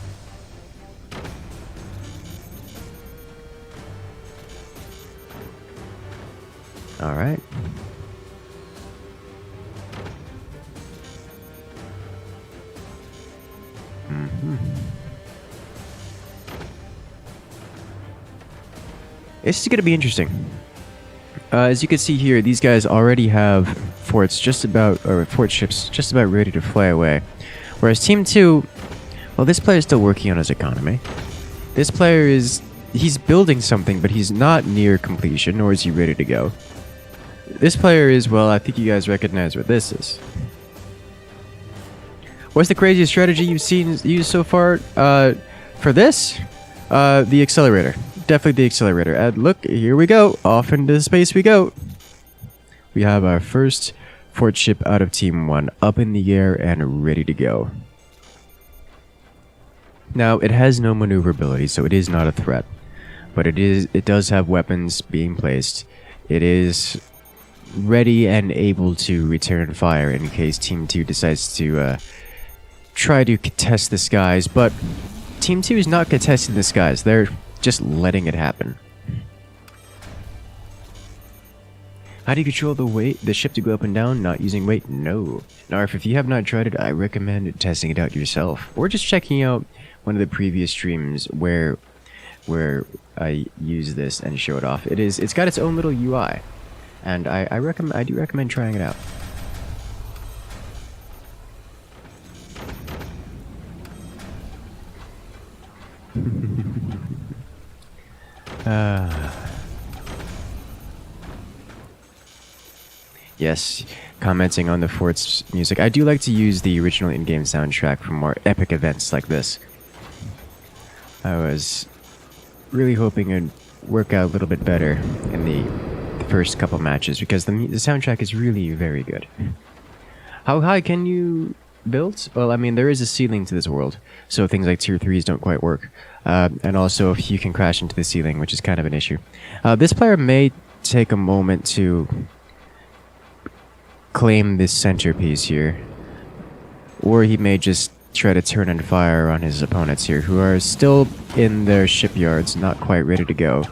All right. This is going to be interesting. As you can see here, these guys already have forts just about, or Fortships just about ready to fly away. Whereas Team 2, well, this player is still working on his economy. This player he's building something, but he's not near completion, nor is he ready to go. This player is, well, I think you guys recognize what this is. What's the craziest strategy you've seen used so far? For this? The accelerator. definitely the accelerator. And look, here we go. Off into space we go. We have our first fort ship out of Team 1 up in the air and ready to go. Now, it has no maneuverability, so it is not a threat. But it does have weapons being placed. It is ready and able to return fire in case Team 2 decides to try to contest the skies. But Team 2 is not contesting the skies. They're just letting it happen. How do you control the ship to go up and down, not using weight? No. Narf, if you have not tried it, I recommend testing it out yourself. Or just checking out one of the previous streams where I use this and show it off. It's got its own little UI. And I do recommend trying it out. Yes, commenting on the fort's music. I do like to use the original in-game soundtrack for more epic events like this. I was really hoping it'd work out a little bit better in the first couple matches because the soundtrack is really very good. How high can you build? Well, I mean, there is a ceiling to this world, so things like tier 3s don't quite work. And also, you can crash into the ceiling, which is kind of an issue. This player may take a moment to claim this centerpiece here, or he may just try to turn and fire on his opponents here, who are still in their shipyards, not quite ready to go.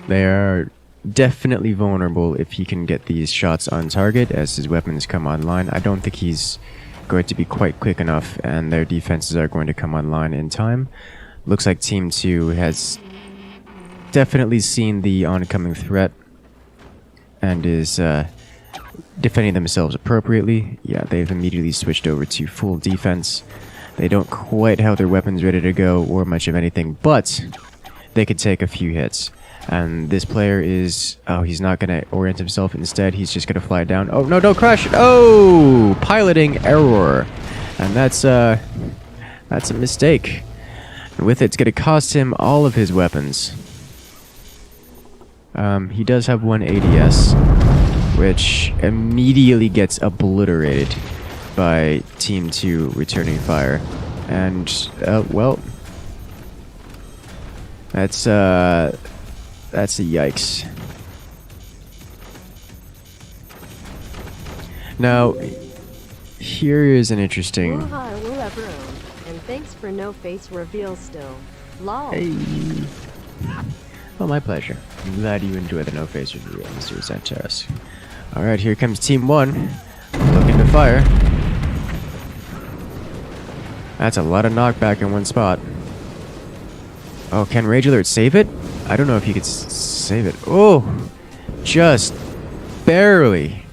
They are definitely vulnerable if he can get these shots on target as his weapons come online. I don't think he's going to be quite quick enough, and their defenses are going to come online in time. Looks like Team 2 has definitely seen the oncoming threat and is defending themselves appropriately. Yeah, they've immediately switched over to full defense. They don't quite have their weapons ready to go or much of anything, but they could take a few hits. And this player is... oh, he's not going to orient himself. Instead, he's just going to fly down. Oh, no, don't crash! Oh! Piloting error. And that's a mistake. And with it, it's going to cost him all of his weapons. He does have one ADS, which immediately gets obliterated by Team 2 returning fire. And, well... that's a yikes. Now, here is an interesting... and thanks for no face reveal still. Lol. Hey. Well, my pleasure. I'm glad you enjoy the no face reveal, Mr. RTS. Alright, here comes Team 1. Looking to fire. That's a lot of knockback in one spot. Oh, can Rage Alert save it? I don't know if he could save it. Oh! Just barely.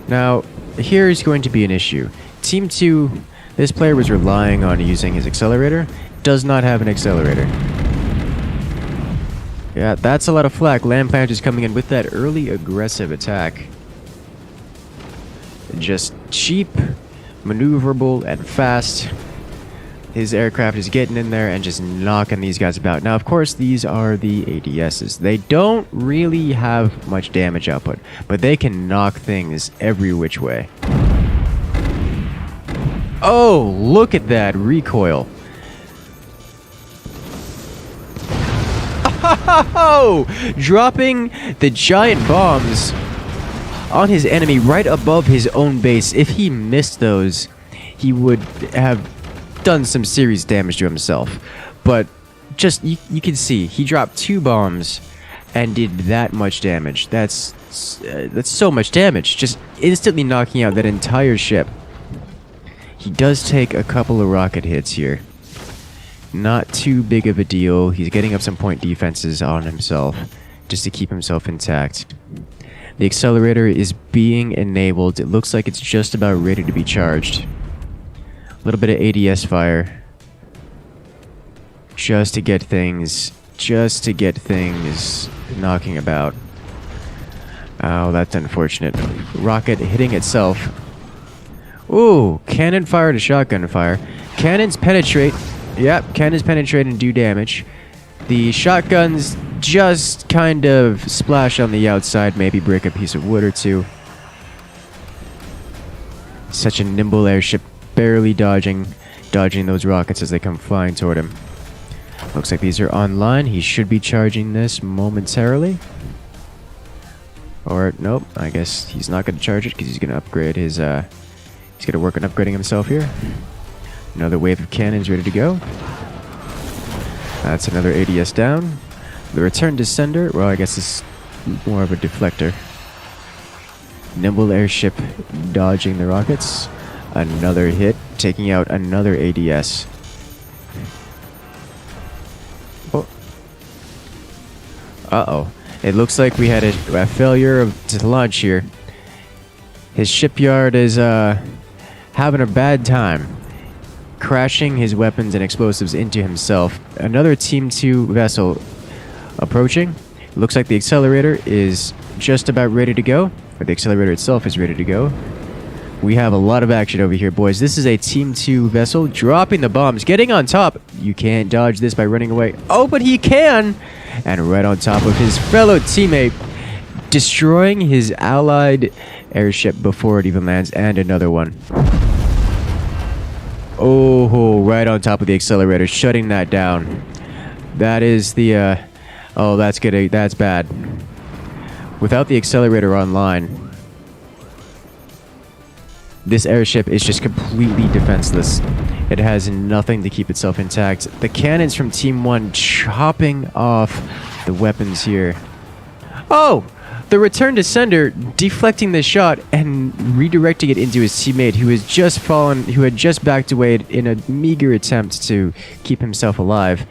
Now, here is going to be an issue. Team 2, this player was relying on using his accelerator. Does not have an accelerator. Yeah, that's a lot of flak. Land Plant is coming in with that early aggressive attack. Just cheap, maneuverable, and fast. His aircraft is getting in there and just knocking these guys about. Now, of course, these are the ADSs. They don't really have much damage output, but they can knock things every which way. Oh, look at that recoil. Oh, dropping the giant bombs on his enemy right above his own base. If he missed those, he would have done some serious damage to himself. But just you can see he dropped 2 bombs and did that much damage. That's so much damage, just instantly knocking out that entire ship. He does take a couple of rocket hits here. Not too big of a deal. He's getting up some point defenses on himself just to keep himself intact. The accelerator is being enabled. It looks like it's just about ready to be charged. A little bit of ADS fire. Just to get things knocking about. Oh, that's unfortunate. Rocket hitting itself. Ooh, cannon fire to shotgun fire. Cannons penetrate. Yep, cannons penetrate and do damage. The shotguns just kind of splash on the outside, maybe break a piece of wood or two. Such a nimble airship, barely dodging those rockets as they come flying toward him. Looks like these are online. He should be charging this momentarily. Or, nope, I guess he's not going to charge it because he's going to upgrade his, he's going to work on upgrading himself here. Another wave of cannons ready to go. That's another ADS down. The return descender, well, I guess it's more of a deflector. Nimble airship dodging the rockets. Another hit, taking out another ADS. Oh. Uh-oh. It looks like we had a failure to launch here. His shipyard is having a bad time, crashing his weapons and explosives into himself. Another Team 2 vessel approaching. Looks like the accelerator is just about ready to go. Or the accelerator itself is ready to go. We have a lot of action over here, boys. This is a Team 2 vessel dropping the bombs, getting on top. You can't dodge this by running away. Oh, but he can! And right on top of his fellow teammate, destroying his allied airship before it even lands, and another one. Oh, right on top of the accelerator, shutting that down. That is the, oh, that's good. That's bad. Without the accelerator online, this airship is just completely defenseless. It has nothing to keep itself intact. The cannons from Team 1 chopping off the weapons here. Oh! The return descender deflecting the shot and redirecting it into his teammate who has just fallen, who had just backed away in a meager attempt to keep himself alive.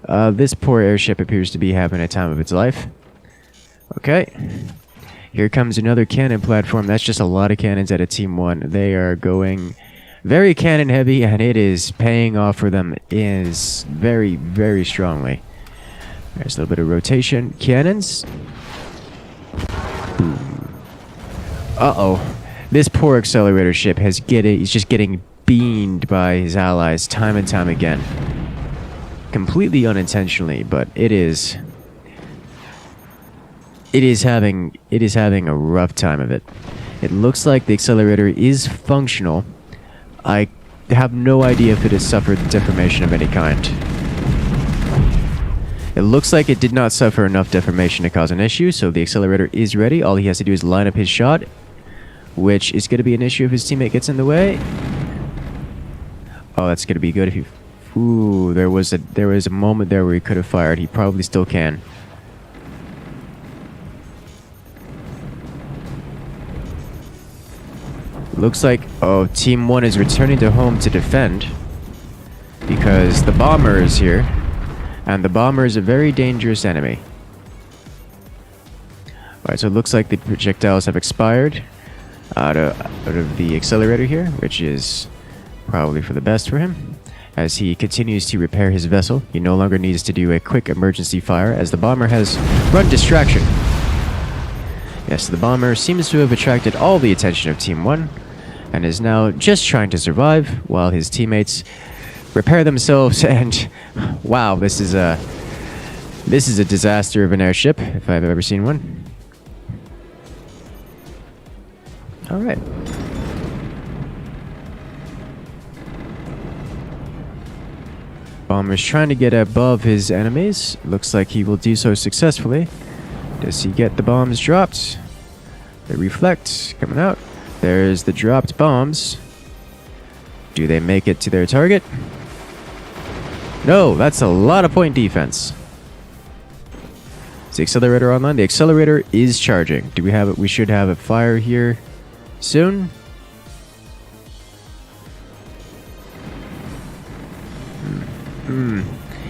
This poor airship appears to be having a time of its life. Okay. Here comes another cannon platform. That's just a lot of cannons at a Team 1. They are going very cannon heavy, and it is paying off for them is very, very strongly. There's a little bit of rotation. Cannons. Boom. Uh-oh. This poor accelerator ship he's just getting beamed by his allies time and time again. Completely unintentionally, but it is having a rough time of it. It looks like the accelerator is functional. I have no idea if it has suffered deformation of any kind. It looks like it did not suffer enough deformation to cause an issue, so the accelerator is ready. All he has to do is line up his shot, which is going to be an issue if his teammate gets in the way. Oh, that's going to be good if he... Ooh, there was a moment there where he could have fired. He probably still can. Looks like, oh, Team 1 is returning to home to defend because the bomber is here, and the bomber is a very dangerous enemy. Alright, so it looks like the projectiles have expired out of the accelerator here, which is probably for the best for him. As he continues to repair his vessel, he no longer needs to do a quick emergency fire as the bomber has run distraction. Yes, the bomber seems to have attracted all the attention of Team 1 and is now just trying to survive while his teammates repair themselves. And wow, this is a disaster of an airship if I've ever seen one. All right. Bomber's trying to get above his enemies. Looks like he will do so successfully. Does he get the bombs dropped? They reflect, coming out. There's the dropped bombs. Do they make it to their target? No, that's a lot of point defense. Is the accelerator online? The accelerator is charging. Do we have it? We should have a fire here soon.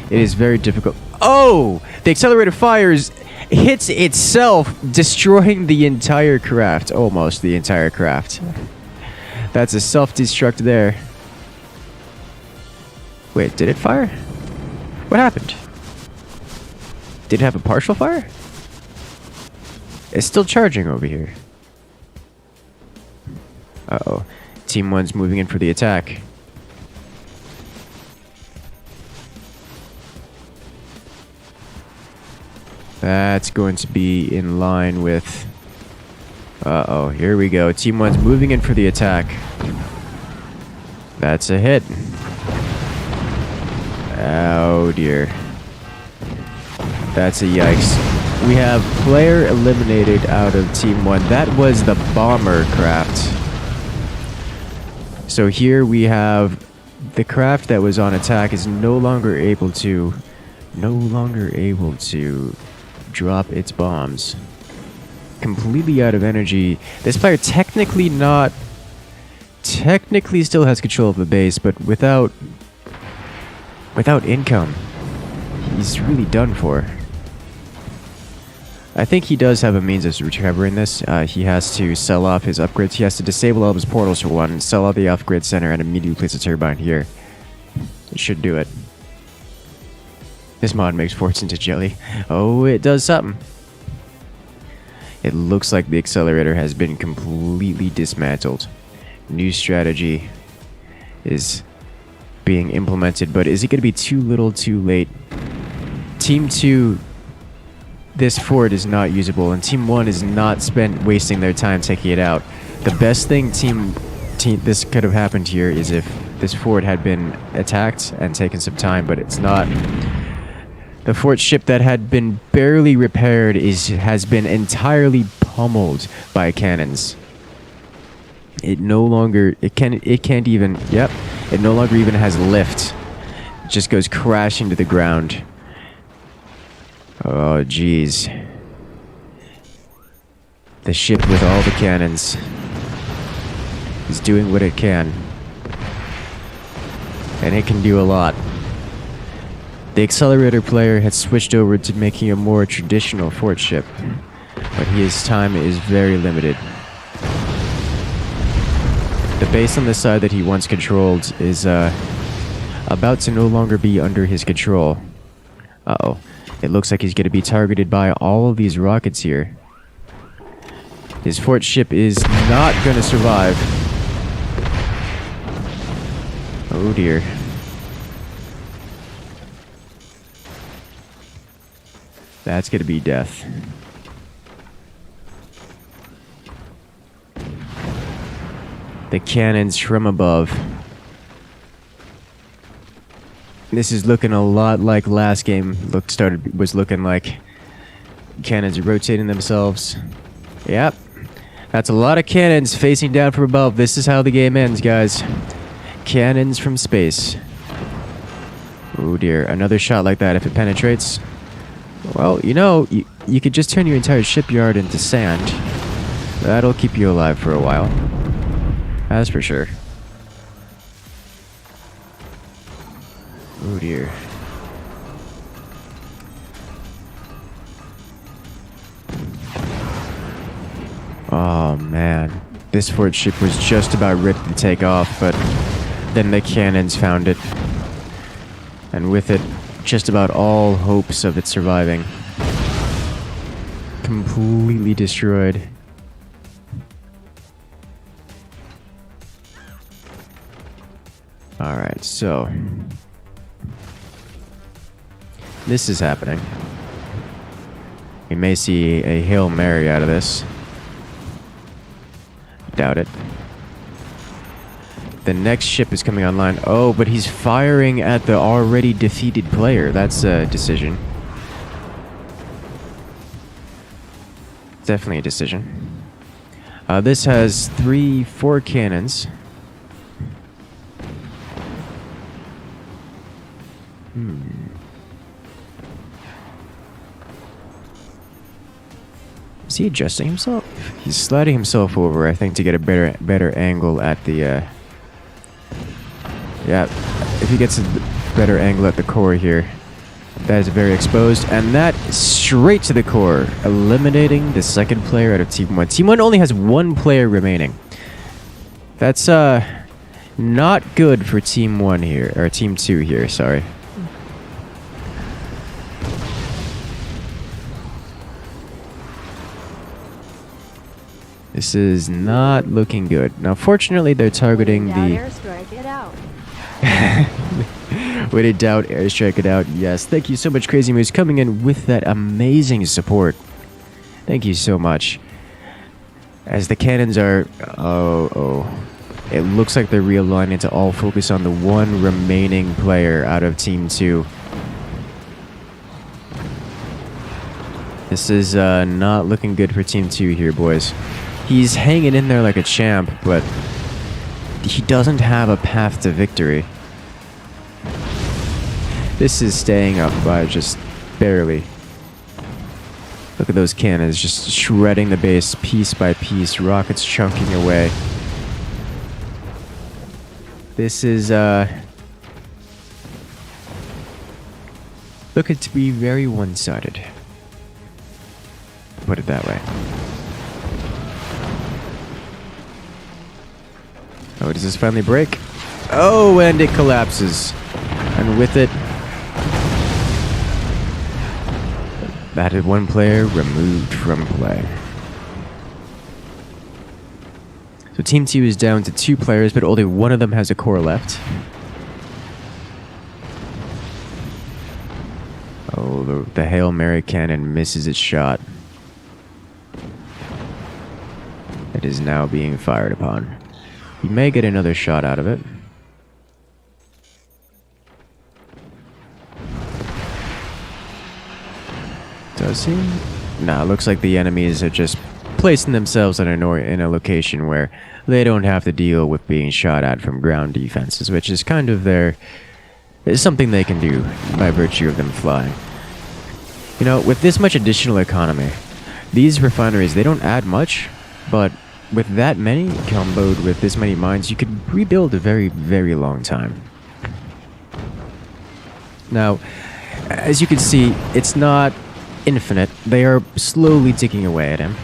It is very difficult. Oh! The accelerator fires, hits itself, destroying the entire craft. Almost the entire craft. That's a self-destruct there. Wait, did it fire? What happened? Did it have a partial fire? It's still charging over here. Uh-oh. Team 1's moving in for the attack. That's going to be in line with... Uh-oh, here we go. Team 1's moving in for the attack. That's a hit. Oh, dear. That's a yikes. We have player eliminated out of Team 1. That was the bomber craft. So here we have the craft that was on attack is no longer able to drop its bombs. Completely out of energy. This player technically still has control of the base, but without income, he's really done for. I think he does have a means of recovering this. He has to sell off his upgrades. He has to disable all of his portals for one, sell out the off-grid center, and immediately place a turbine here. It should do it. This mod makes forts into jelly. Oh, it does something. It looks like the accelerator has been completely dismantled. New strategy is being implemented, but is it going to be too little, too late? Team 2, this fort is not usable, and Team 1 is not wasting their time taking it out. The best thing this could have happened here is if this fort had been attacked and taken some time, but it's not. The fort ship that had been barely repaired has been entirely pummeled by cannons. It no longer it can't even it no longer even has lift. It just goes crashing to the ground. Oh jeez. The ship with all the cannons is doing what it can. And it can do a lot. The accelerator player had switched over to making a more traditional fort ship, but his time is very limited. The base on the side that he once controlled is about to no longer be under his control. Uh-oh. It looks like he's going to be targeted by all of these rockets here. His fort ship is not going to survive. Oh dear. That's going to be death. The cannons from above. This is looking a lot like last game was looking like. Cannons rotating themselves. Yep. That's a lot of cannons facing down from above. This is how the game ends, guys. Cannons from space. Oh dear. Another shot like that, if it penetrates. Well, you know, you could just turn your entire shipyard into sand. That'll keep you alive for a while. That's for sure. Oh dear. Oh man. This fort ship was just about ready to take off, but then the cannons found it. And with it, just about all hopes of it surviving. Completely destroyed. Alright, so this is happening. We may see a Hail Mary out of this. Doubt it. The next ship is coming online. Oh, but he's firing at the already defeated player. That's a decision. Definitely a decision. This has 4 cannons. Is he adjusting himself? He's sliding himself over, I think, to get a better angle at the... Yeah, if he gets a better angle at the core here. That is very exposed, and that is straight to the core, eliminating the second player out of Team 1. Team 1 only has 1 player remaining. That's not good for Team 1 here, or Team 2 here, sorry. This is not looking good. Now, fortunately, they're targeting the... When in doubt, airstrike it out. Yes, thank you so much, Crazy Moose, coming in with that amazing support. Thank you so much. As the cannons are... It looks like they're realigning to all focus on the one remaining player out of Team 2. This is not looking good for Team 2 here, boys. He's hanging in there like a champ, but he doesn't have a path to victory. This is staying up by just barely. Look at those cannons just shredding the base piece by piece, rockets chunking away. This is looking to be very one-sided. Put it that way. Oh, does this finally break? Oh, and it collapses. And with it, that is one player removed from play. So Team 2 is down to 2 players, but only one of them has a core left. Oh, the Hail Mary cannon misses its shot. It is now being fired upon. He may get another shot out of it. Does he? Nah, looks like the enemies are just placing themselves in a location where they don't have to deal with being shot at from ground defenses, which is kind of is something they can do by virtue of them flying. You know, with this much additional economy, these refineries, they don't add much, but with that many comboed with this many mines, you could rebuild a very, very long time. Now, as you can see, it's not infinite. They are slowly ticking away at him.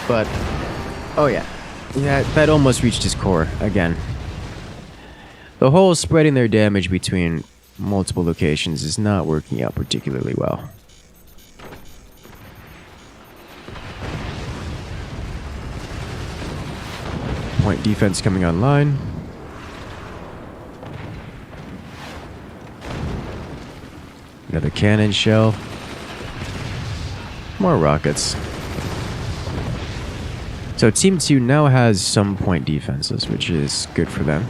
But, oh yeah, that almost reached his core again. The whole spreading their damage between multiple locations is not working out particularly well. Point defense coming online. Another cannon shell. More rockets. So Team 2 now has some point defenses, which is good for them.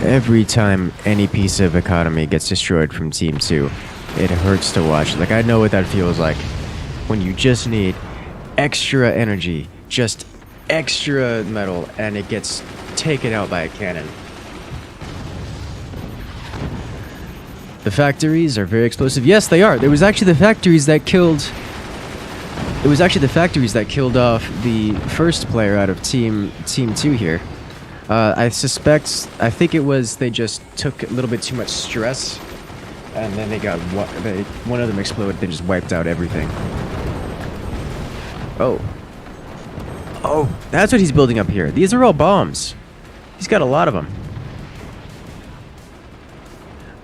Every time any piece of economy gets destroyed from Team 2, it hurts to watch. Like, I know what that feels like. When you just need extra energy, just extra metal, and it gets taken out by a cannon. The factories are very explosive. Yes, they are. It was actually the factories that killed off the first player out of Team 2 here. I think it was they just took a little bit too much stress, and then one of them exploded. They just wiped out everything. Oh, that's what he's building up here. These are all bombs. He's got a lot of them.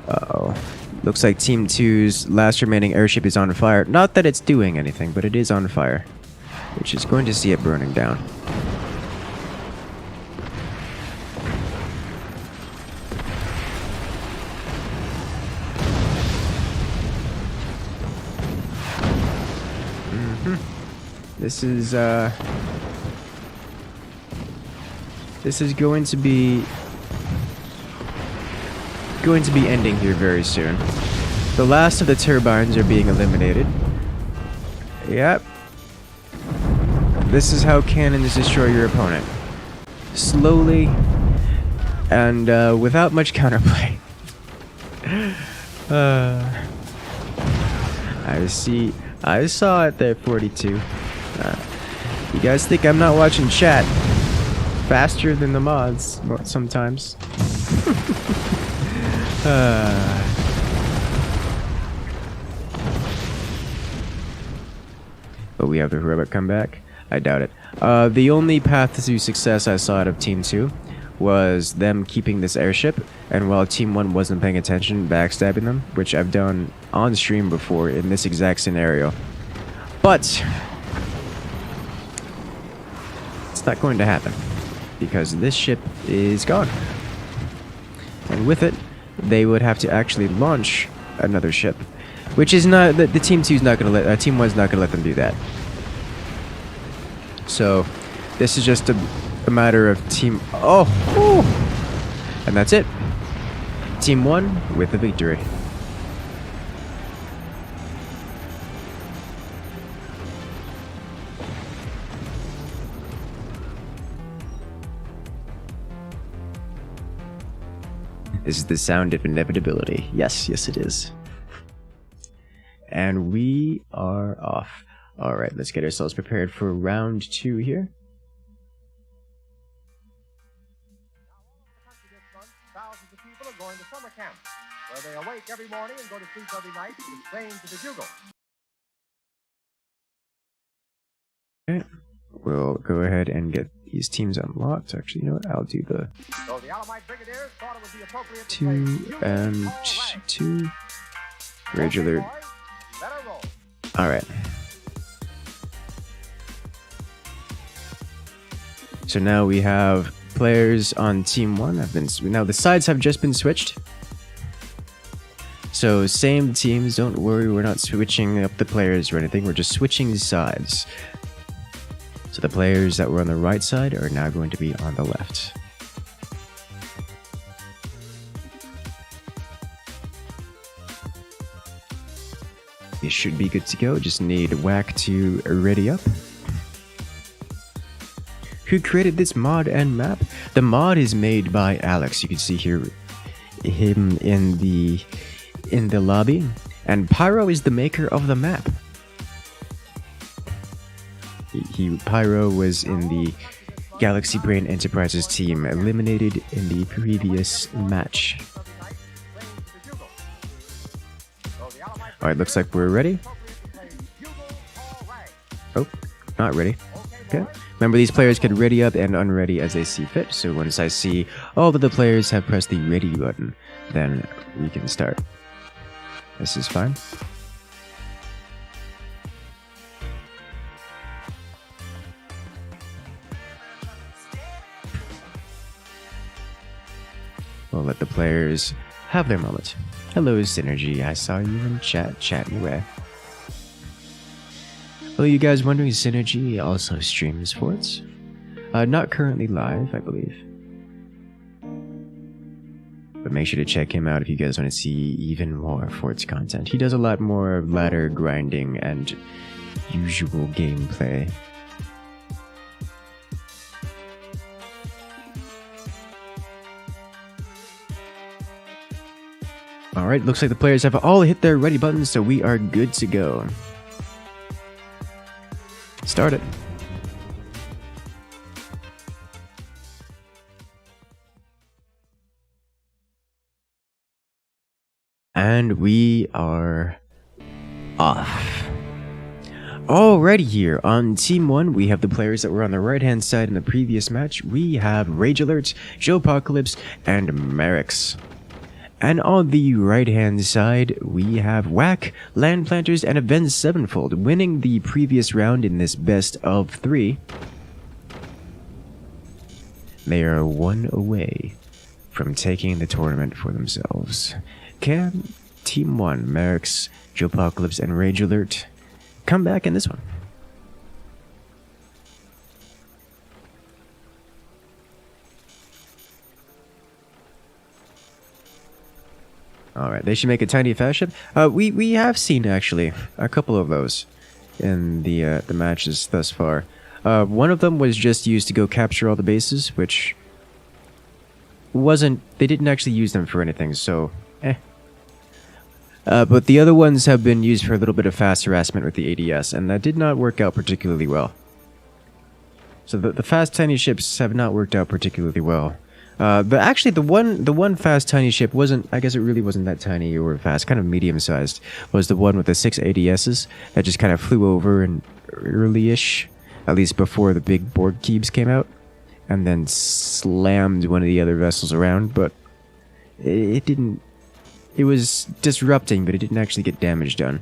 Uh-oh. Looks like Team 2's last remaining airship is on fire. Not that it's doing anything, but it is on fire, which is going to see it burning down. This is going to be ending here very soon. The last of the turbines are being eliminated. Yep. This is how cannons destroy your opponent. Slowly and without much counterplay. I saw it there, 42. You guys think I'm not watching chat faster than the mods sometimes? But we have the heroic comeback? I doubt it. The only path to success I saw out of Team 2 was them keeping this airship, and while Team 1 wasn't paying attention, backstabbing them, which I've done on stream before in this exact scenario. But It's not going to happen because this ship is gone. And with it, they would have to actually launch another ship, which is not the Team 2's not going to let Team 1's not going to let them do that. So this is just a matter of Team. Oh, and that's it. Team 1 with the victory. This is the sound of inevitability. Yes, yes it is. And we are off. Alright, let's get ourselves prepared for round 2 here. Thousands of people are going to summer camp, where they awake every morning and go to sleep every night to the strains of the bugle. Okay, we'll go ahead and get these teams unlocked. Actually, you know what? I'll do the So the Alamite Brigadiers thought it would be appropriate to 2 play and all right. 2. Rage alert. Boys, let her roll. Alright. So now we have players on Team 1 have been... Now the sides have just been switched. So same teams, don't worry, we're not switching up the players or anything, we're just switching sides. So the players that were on the right side are now going to be on the left. You should be good to go, just need Whack to ready up. Who created this mod and map? The mod is made by Alex. You can see here him in the lobby, and Pyro is the maker of the map. Pyro was in the Galaxy Brain Enterprises team, eliminated in the previous match. Alright, looks like we're ready. Oh, not ready. Okay. Remember, these players can ready up and unready as they see fit, so once I see all of the players have pressed the ready button, then we can start. This is fine. We'll let the players have their moment. Hello, Synergy. I saw you in chat. Chat away. Well, you guys wondering, Synergy also streams Forts. Not currently live, I believe. But make sure to check him out if you guys want to see even more Forts content. He does a lot more ladder grinding and usual gameplay. Alright, looks like the players have all hit their ready buttons, so we are good to go. Start it. And we are off. Alrighty, here on Team 1, we have the players that were on the right-hand side in the previous match. We have Rage Alert, Joe Apocalypse, and Merrick's. And on the right-hand side, we have Whack, Land Planters, and Avenged Sevenfold, winning the previous round in this best of 3. They are 1 away from taking the tournament for themselves. Can Team 1, Merrick's, Joe Apocalypse, and Rage Alert come back in this one? Alright, they should make a tiny fast ship. We have seen, actually, a couple of those in the matches thus far. One of them was just used to go capture all the bases, which wasn't... They didn't actually use them for anything, so... but the other ones have been used for a little bit of fast harassment with the ADS, and that did not work out particularly well. So the fast tiny ships have not worked out particularly well. But actually, the one fast tiny ship wasn't... I guess it really wasn't that tiny or fast, kind of medium-sized. Was the one with the 6 ADSs that just kind of flew over and early-ish, at least before the big board cubes came out, and then slammed one of the other vessels around. But it didn't... It was disrupting, but it didn't actually get damage done.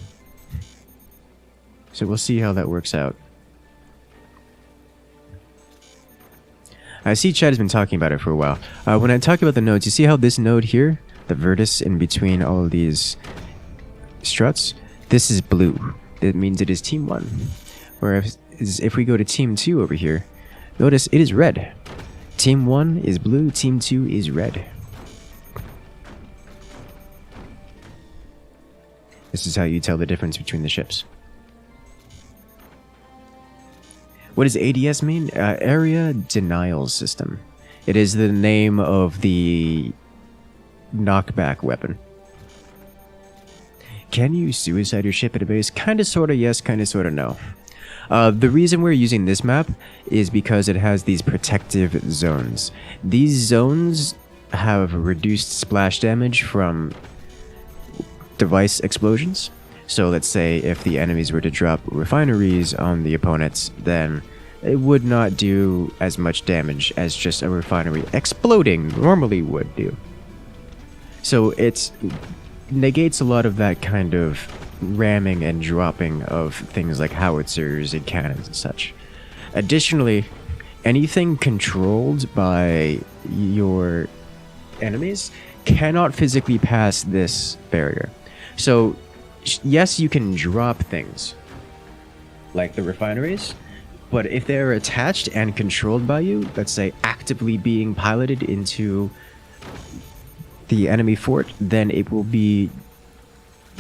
So we'll see how that works out. I see Chad has been talking about it for a while. When I talk about the nodes, you see how this node here, the vertex in between all of these struts, this is blue. It means it is Team 1. Whereas if we go to Team 2 over here, notice it is red. Team 1 is blue, Team 2 is red. This is how you tell the difference between the ships. What does ADS mean? Area Denial System. It is the name of the knockback weapon. Can you suicide your ship at a base? Kinda, sorta, yes, kinda, sorta, no. The reason we're using this map is because it has these protective zones. These zones have reduced splash damage from device explosions. So let's say if the enemies were to drop refineries on the opponents, then it would not do as much damage as just a refinery exploding normally would do. So it negates a lot of that kind of ramming and dropping of things like howitzers and cannons and such. Additionally, anything controlled by your enemies cannot physically pass this barrier. So yes, you can drop things like the refineries, but if they're attached and controlled by you, let's say actively being piloted into the enemy fort, then it will be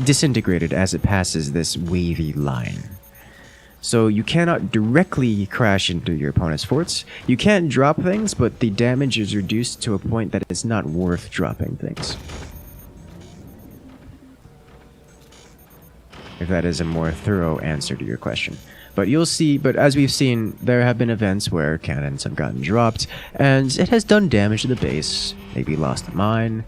disintegrated as it passes this wavy line. So you cannot directly crash into your opponent's forts. You can drop things, but the damage is reduced to a point that it's not worth dropping things. If that is a more thorough answer to your question. But you'll see, but as we've seen, there have been events where cannons have gotten dropped, and it has done damage to the base, maybe lost a mine,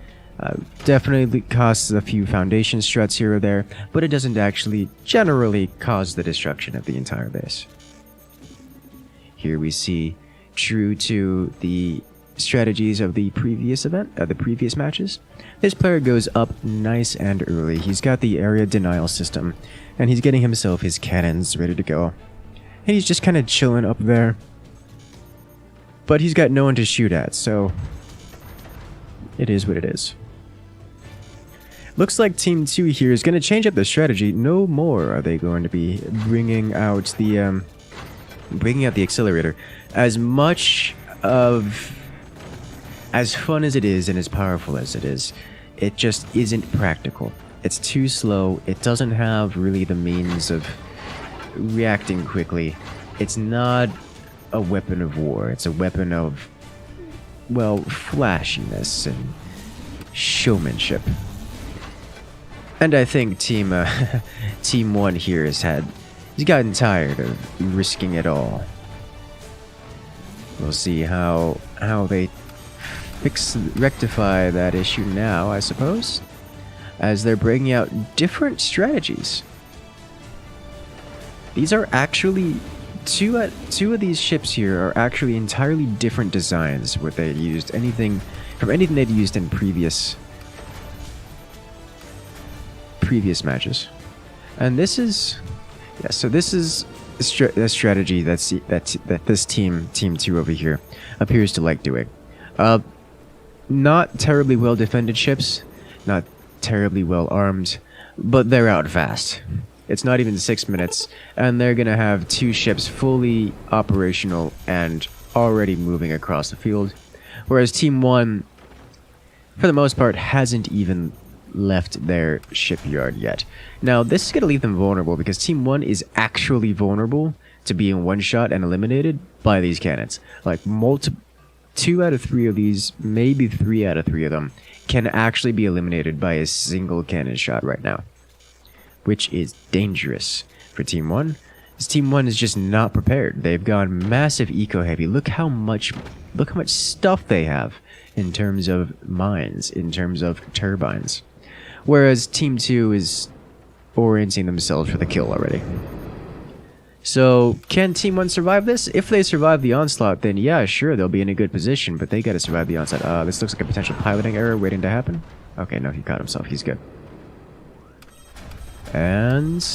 definitely costs a few foundation struts here or there, but it doesn't actually generally cause the destruction of the entire base. Here we see, true to the strategies of the previous event, the previous matches, this player goes up nice and early. He's got the area denial system, and he's getting himself his cannons ready to go. And he's just kind of chilling up there. But he's got no one to shoot at, so it is what it is. Looks like Team 2 here is going to change up their strategy. No more are they going to be bringing out the accelerator. As much of as fun as it is and as powerful as it is, it just isn't practical. It's too slow. It doesn't have really the means of reacting quickly. It's not a weapon of war. It's a weapon of, well, flashiness and showmanship. And I think Team 1 here he's gotten tired of risking it all. We'll see how they rectify that issue now, I suppose, as they're bringing out different strategies. These are actually two of these ships here are actually entirely different designs. Where they used anything they'd used in previous matches, and this is so this is a strategy that this team 2 over here appears to like doing. Not terribly well defended ships, not terribly well armed, but they're out fast. It's not even 6 minutes, and they're gonna have 2 ships fully operational and already moving across the field, whereas Team 1, for the most part, hasn't even left their shipyard yet. Now, this is gonna leave them vulnerable because Team 1 is actually vulnerable to being one-shot and eliminated by these cannons. Like, 2 out of 3 of these, maybe 3 out of 3 of them, can actually be eliminated by a single cannon shot right now, which is dangerous for Team 1. This Team 1 is just not prepared. They've gone massive eco-heavy. Look how much stuff they have in terms of mines, in terms of turbines. Whereas Team 2 is orienting themselves for the kill already. So, can Team 1 survive this? If they survive the onslaught, then yeah, sure, they'll be in a good position, but they gotta survive the onslaught. This looks like a potential piloting error waiting to happen. Okay, no, he caught himself. He's good. And...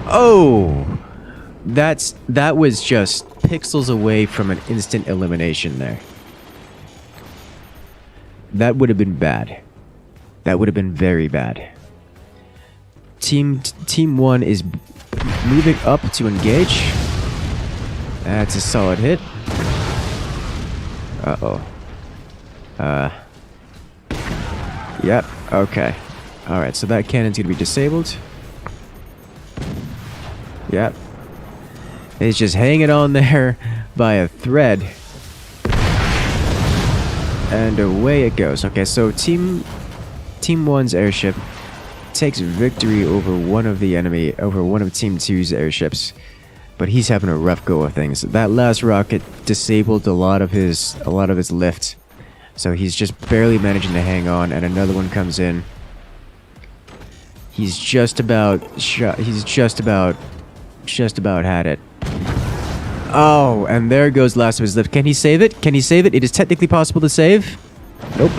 oh! That was just pixels away from an instant elimination there. That would have been bad. That would have been very bad. Team 1 is moving up to engage. That's a solid hit. Uh-oh. Yep, okay. Alright, so that cannon's gonna be disabled. Yep. It's just hanging on there by a thread. And away it goes. Okay, so Team 1's airship takes victory over one of Team 2's airships. But he's having a rough go of things. That last rocket disabled a lot of his lift. So he's just barely managing to hang on, and another one comes in. He's just about had it. Oh, and there goes last of his lift. Can he save it? Can he save it? It is technically possible to save. Nope.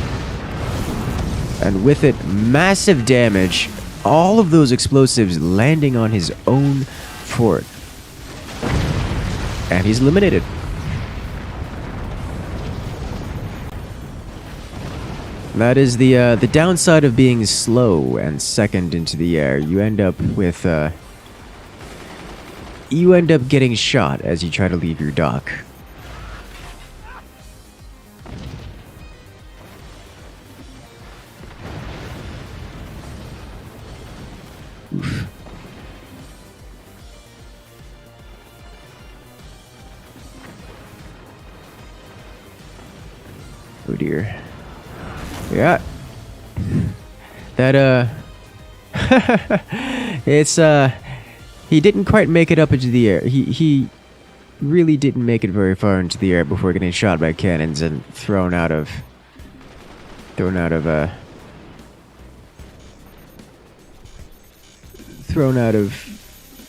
And with it, massive damage. All of those explosives landing on his own fort. And he's eliminated. That is the downside of being slow and second into the air. You end up with you end up getting shot as you try to leave your dock. Oof. Oh dear. Yeah. That it's he didn't quite make it up into the air. He really didn't make it very far into the air before getting shot by cannons and thrown out of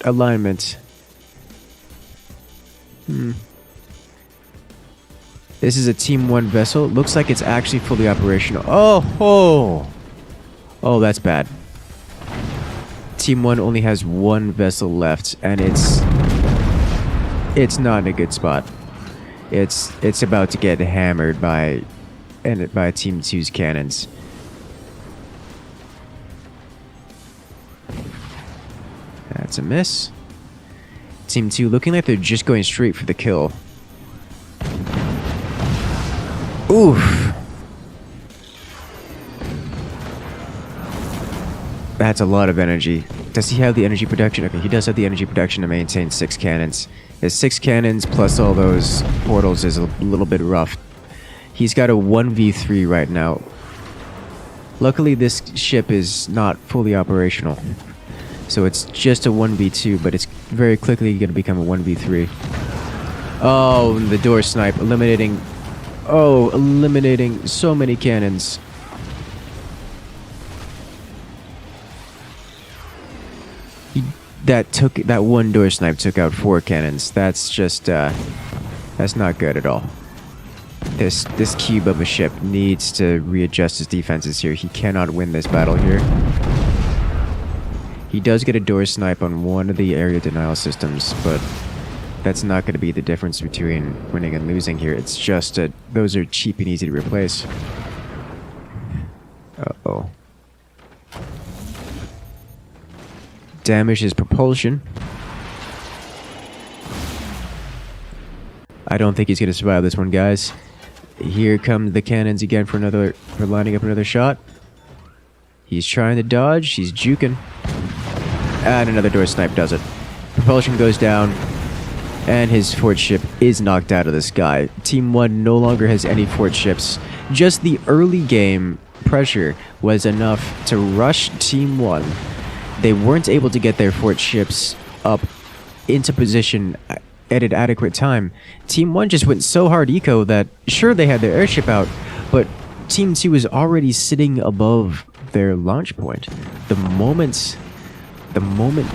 alignment. This is a Team 1 vessel. Looks like it's actually fully operational. Oh, that's bad. Team 1 only has one vessel left, and it's not in a good spot. It's about to get hammered by Team 2's cannons. That's a miss. Team 2 looking like they're just going straight for the kill. Oof. That's a lot of energy. Does he have the energy production? Okay, he does have the energy production to maintain 6 cannons. His 6 cannons plus all those portals is a little bit rough. He's got a 1v3 right now. Luckily, this ship is not fully operational. So it's just a 1v2, but it's very quickly going to become a 1v3. Oh, the door snipe, eliminating so many cannons. That one door snipe took out 4 cannons. That's just that's not good at all. This cube of a ship needs to readjust his defenses here. He cannot win this battle here. He does get a door snipe on one of the area denial systems, but that's not going to be the difference between winning and losing here. It's just those are cheap and easy to replace. Uh-oh. Damage his propulsion. I don't think he's going to survive this one, guys. Here come the cannons again for lining up another shot. He's trying to dodge. He's juking. And another door snipe does it. Propulsion goes down. And his fort ship is knocked out of the sky. Team 1 no longer has any fort ships. Just the early game pressure was enough to rush Team 1. They weren't able to get their fort ships up into position at an adequate time. Team 1 just went so hard eco that, sure, they had their airship out, but Team 2 was already sitting above their launch point. The moment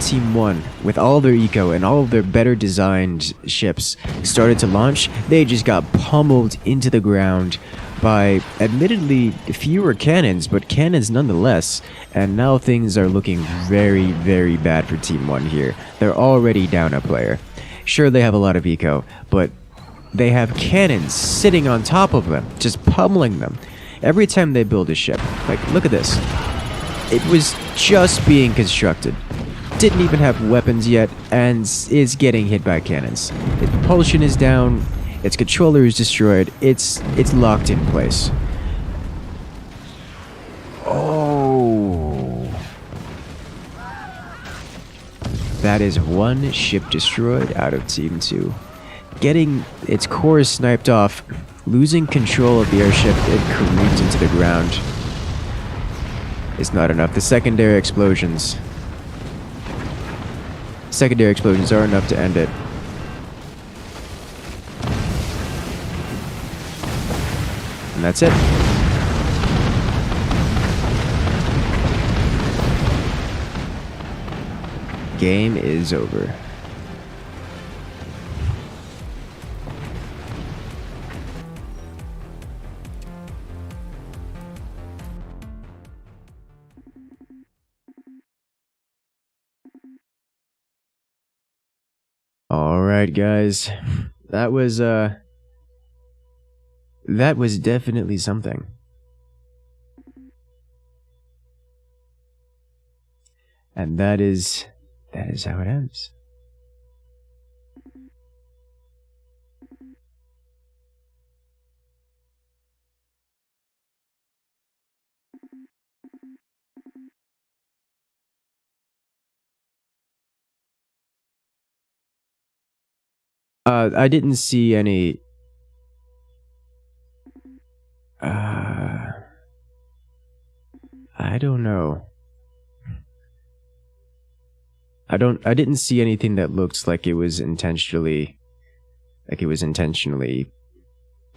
Team 1, with all their eco and all of their better designed ships, started to launch, they just got pummeled into the ground by admittedly fewer cannons, but cannons nonetheless. And now things are looking very, very bad for Team 1 here. They're already down a player. Sure, they have a lot of eco, but they have cannons sitting on top of them, just pummeling them. Every time they build a ship, like, look at this. It was just being constructed. Didn't even have weapons yet, and is getting hit by cannons. Its propulsion is down, its controller is destroyed, it's locked in place. Oh. That is one ship destroyed out of Team 2. Getting its core sniped off, losing control of the airship, it careened into the ground. It's not enough. The secondary explosions are enough to end it. And that's it. Game is over. Alright guys, that was definitely something. And that is how it ends. I didn't see any... I don't know. I didn't see anything that looked like it was intentionally...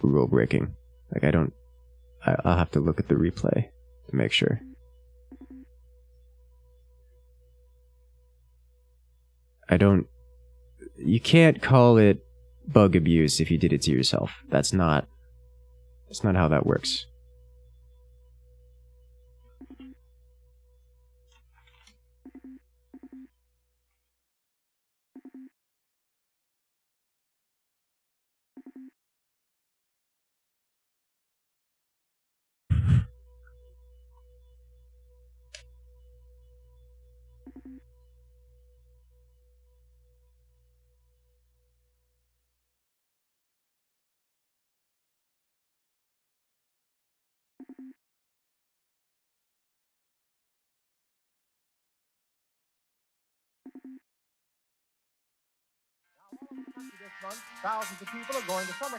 rule breaking. Like, I'll have to look at the replay to make sure. You can't call it bug abuse if you did it to yourself. That's not how that works. This month, thousands of people are going to summer.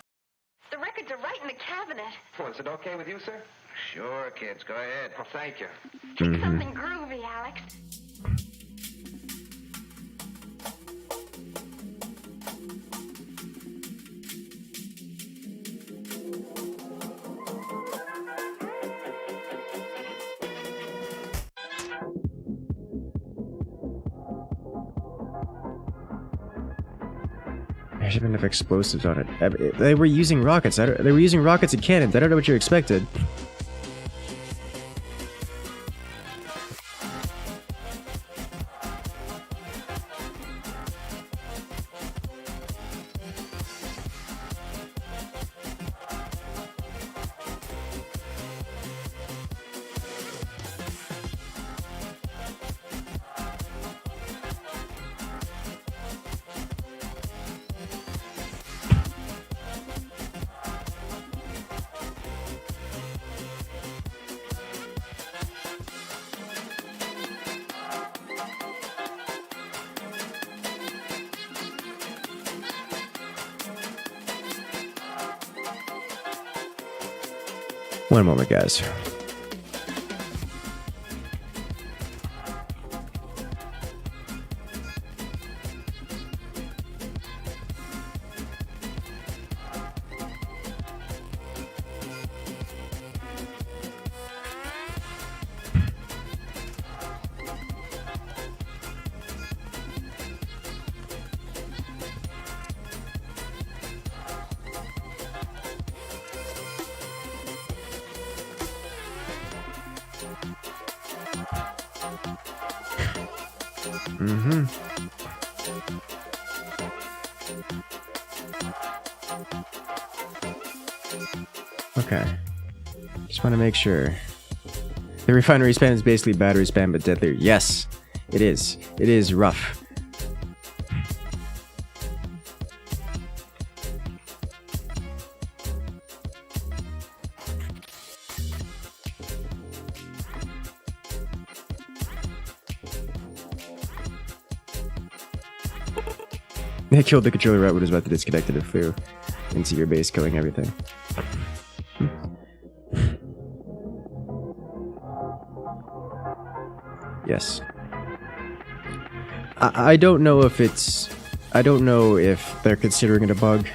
The records are right in the cabinet. Well, is it okay with you, sir? Sure, kids. Go ahead. Well, thank you. Pick something groovy, Alex. There should have enough explosives on it. They were using rockets. They were using rockets and cannons. I don't know what you expected. One moment, guys. Okay. Just want to make sure. The refinery spam is basically battery spam, but deadlier. Yes, it is. It is rough. They killed the controller right when it was about to disconnect it. It flew into your base, killing everything. Yes. I don't know if it's... I don't know if they're considering it a bug.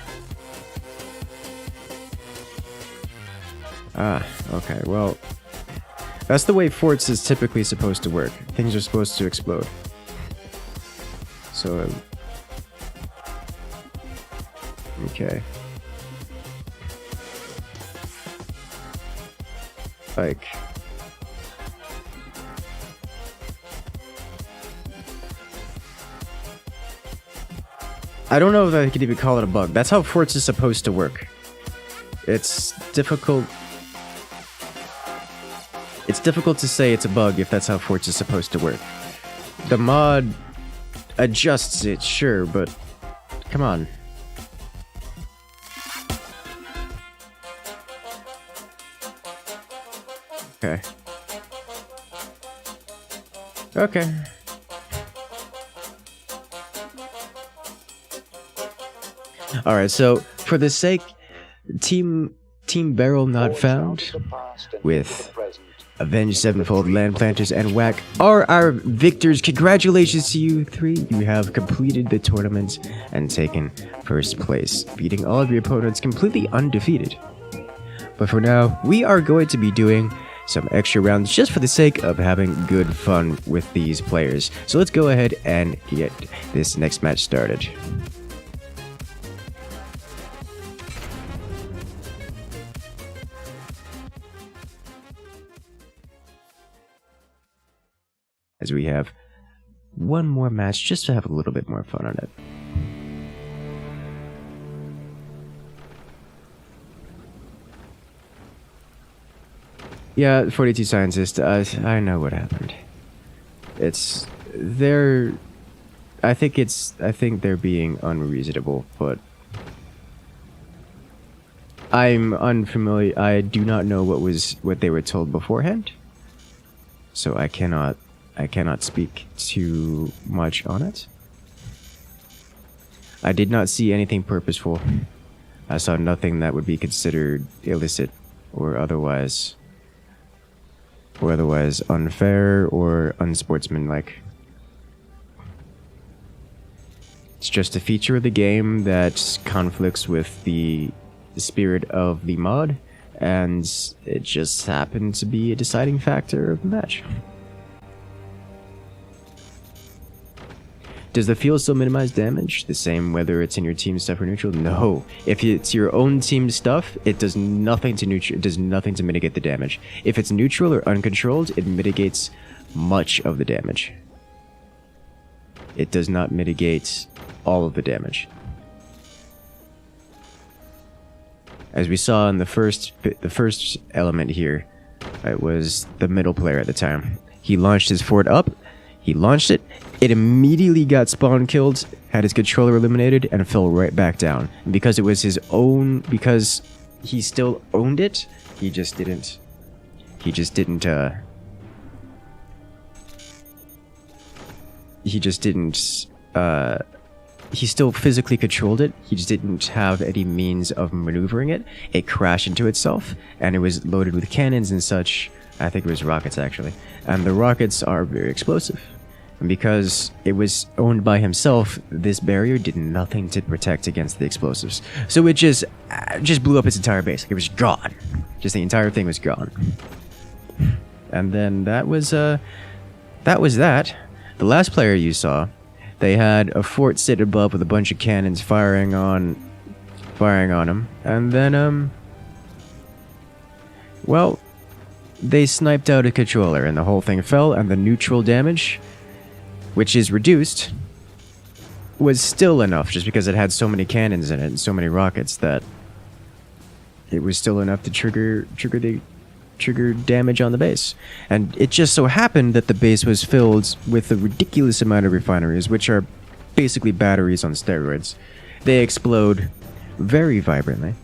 Ah, okay, well... That's the way Forts is typically supposed to work. Things are supposed to explode. So... okay. Like... I don't know if I could even call it a bug. That's how Forts is supposed to work. It's difficult... It's difficult to say it's a bug if that's how Forts is supposed to work. The mod adjusts it, sure, but... come on. Okay. Okay. Alright, so for the sake, Team Barrel not found with Avenged Sevenfold, Land Planters, and Whack are our victors. Congratulations to you three. You have completed the tournament and taken first place, beating all of your opponents completely undefeated. But for now, we are going to be doing some extra rounds just for the sake of having good fun with these players. So let's go ahead and get this next match started. As we have one more match just to have a little bit more fun on it. Yeah, 42 Scientist, I know what happened. It's... they're... I think they're being unreasonable, but... I'm unfamiliar, I do not know what they were told beforehand. So I cannot speak too much on it. I did not see anything purposeful. I saw nothing that would be considered illicit or otherwise unfair or unsportsmanlike. It's just a feature of the game that conflicts with the spirit of the mod, and it just happened to be a deciding factor of the match. Does the field still minimize damage? The same whether it's in your team stuff or neutral? No. If it's your own team stuff, it does nothing to mitigate the damage. If it's neutral or uncontrolled, it mitigates much of the damage. It does not mitigate all of the damage. As we saw in the first element here, it was the middle player at the time. He launched his fort up. He launched it. It immediately got spawn killed, had his controller eliminated, and fell right back down. And because it was his own, because he still owned it, he still physically controlled it. He just didn't have any means of maneuvering it. It crashed into itself, and it was loaded with cannons and such. I think it was rockets, actually. And the rockets are very explosive. And because it was owned by himself, this barrier did nothing to protect against the explosives. So it just blew up its entire base. Like, it was gone. Just the entire thing was gone. And then that was that. The last player you saw, they had a fort sit above with a bunch of cannons firing on him. And then, well, they sniped out a controller and the whole thing fell, and the neutral damage, which is reduced, was still enough, just because it had so many cannons in it and so many rockets, that it was still enough to trigger damage on the base. And it just so happened that the base was filled with a ridiculous amount of refineries, which are basically batteries on steroids. They explode very vibrantly.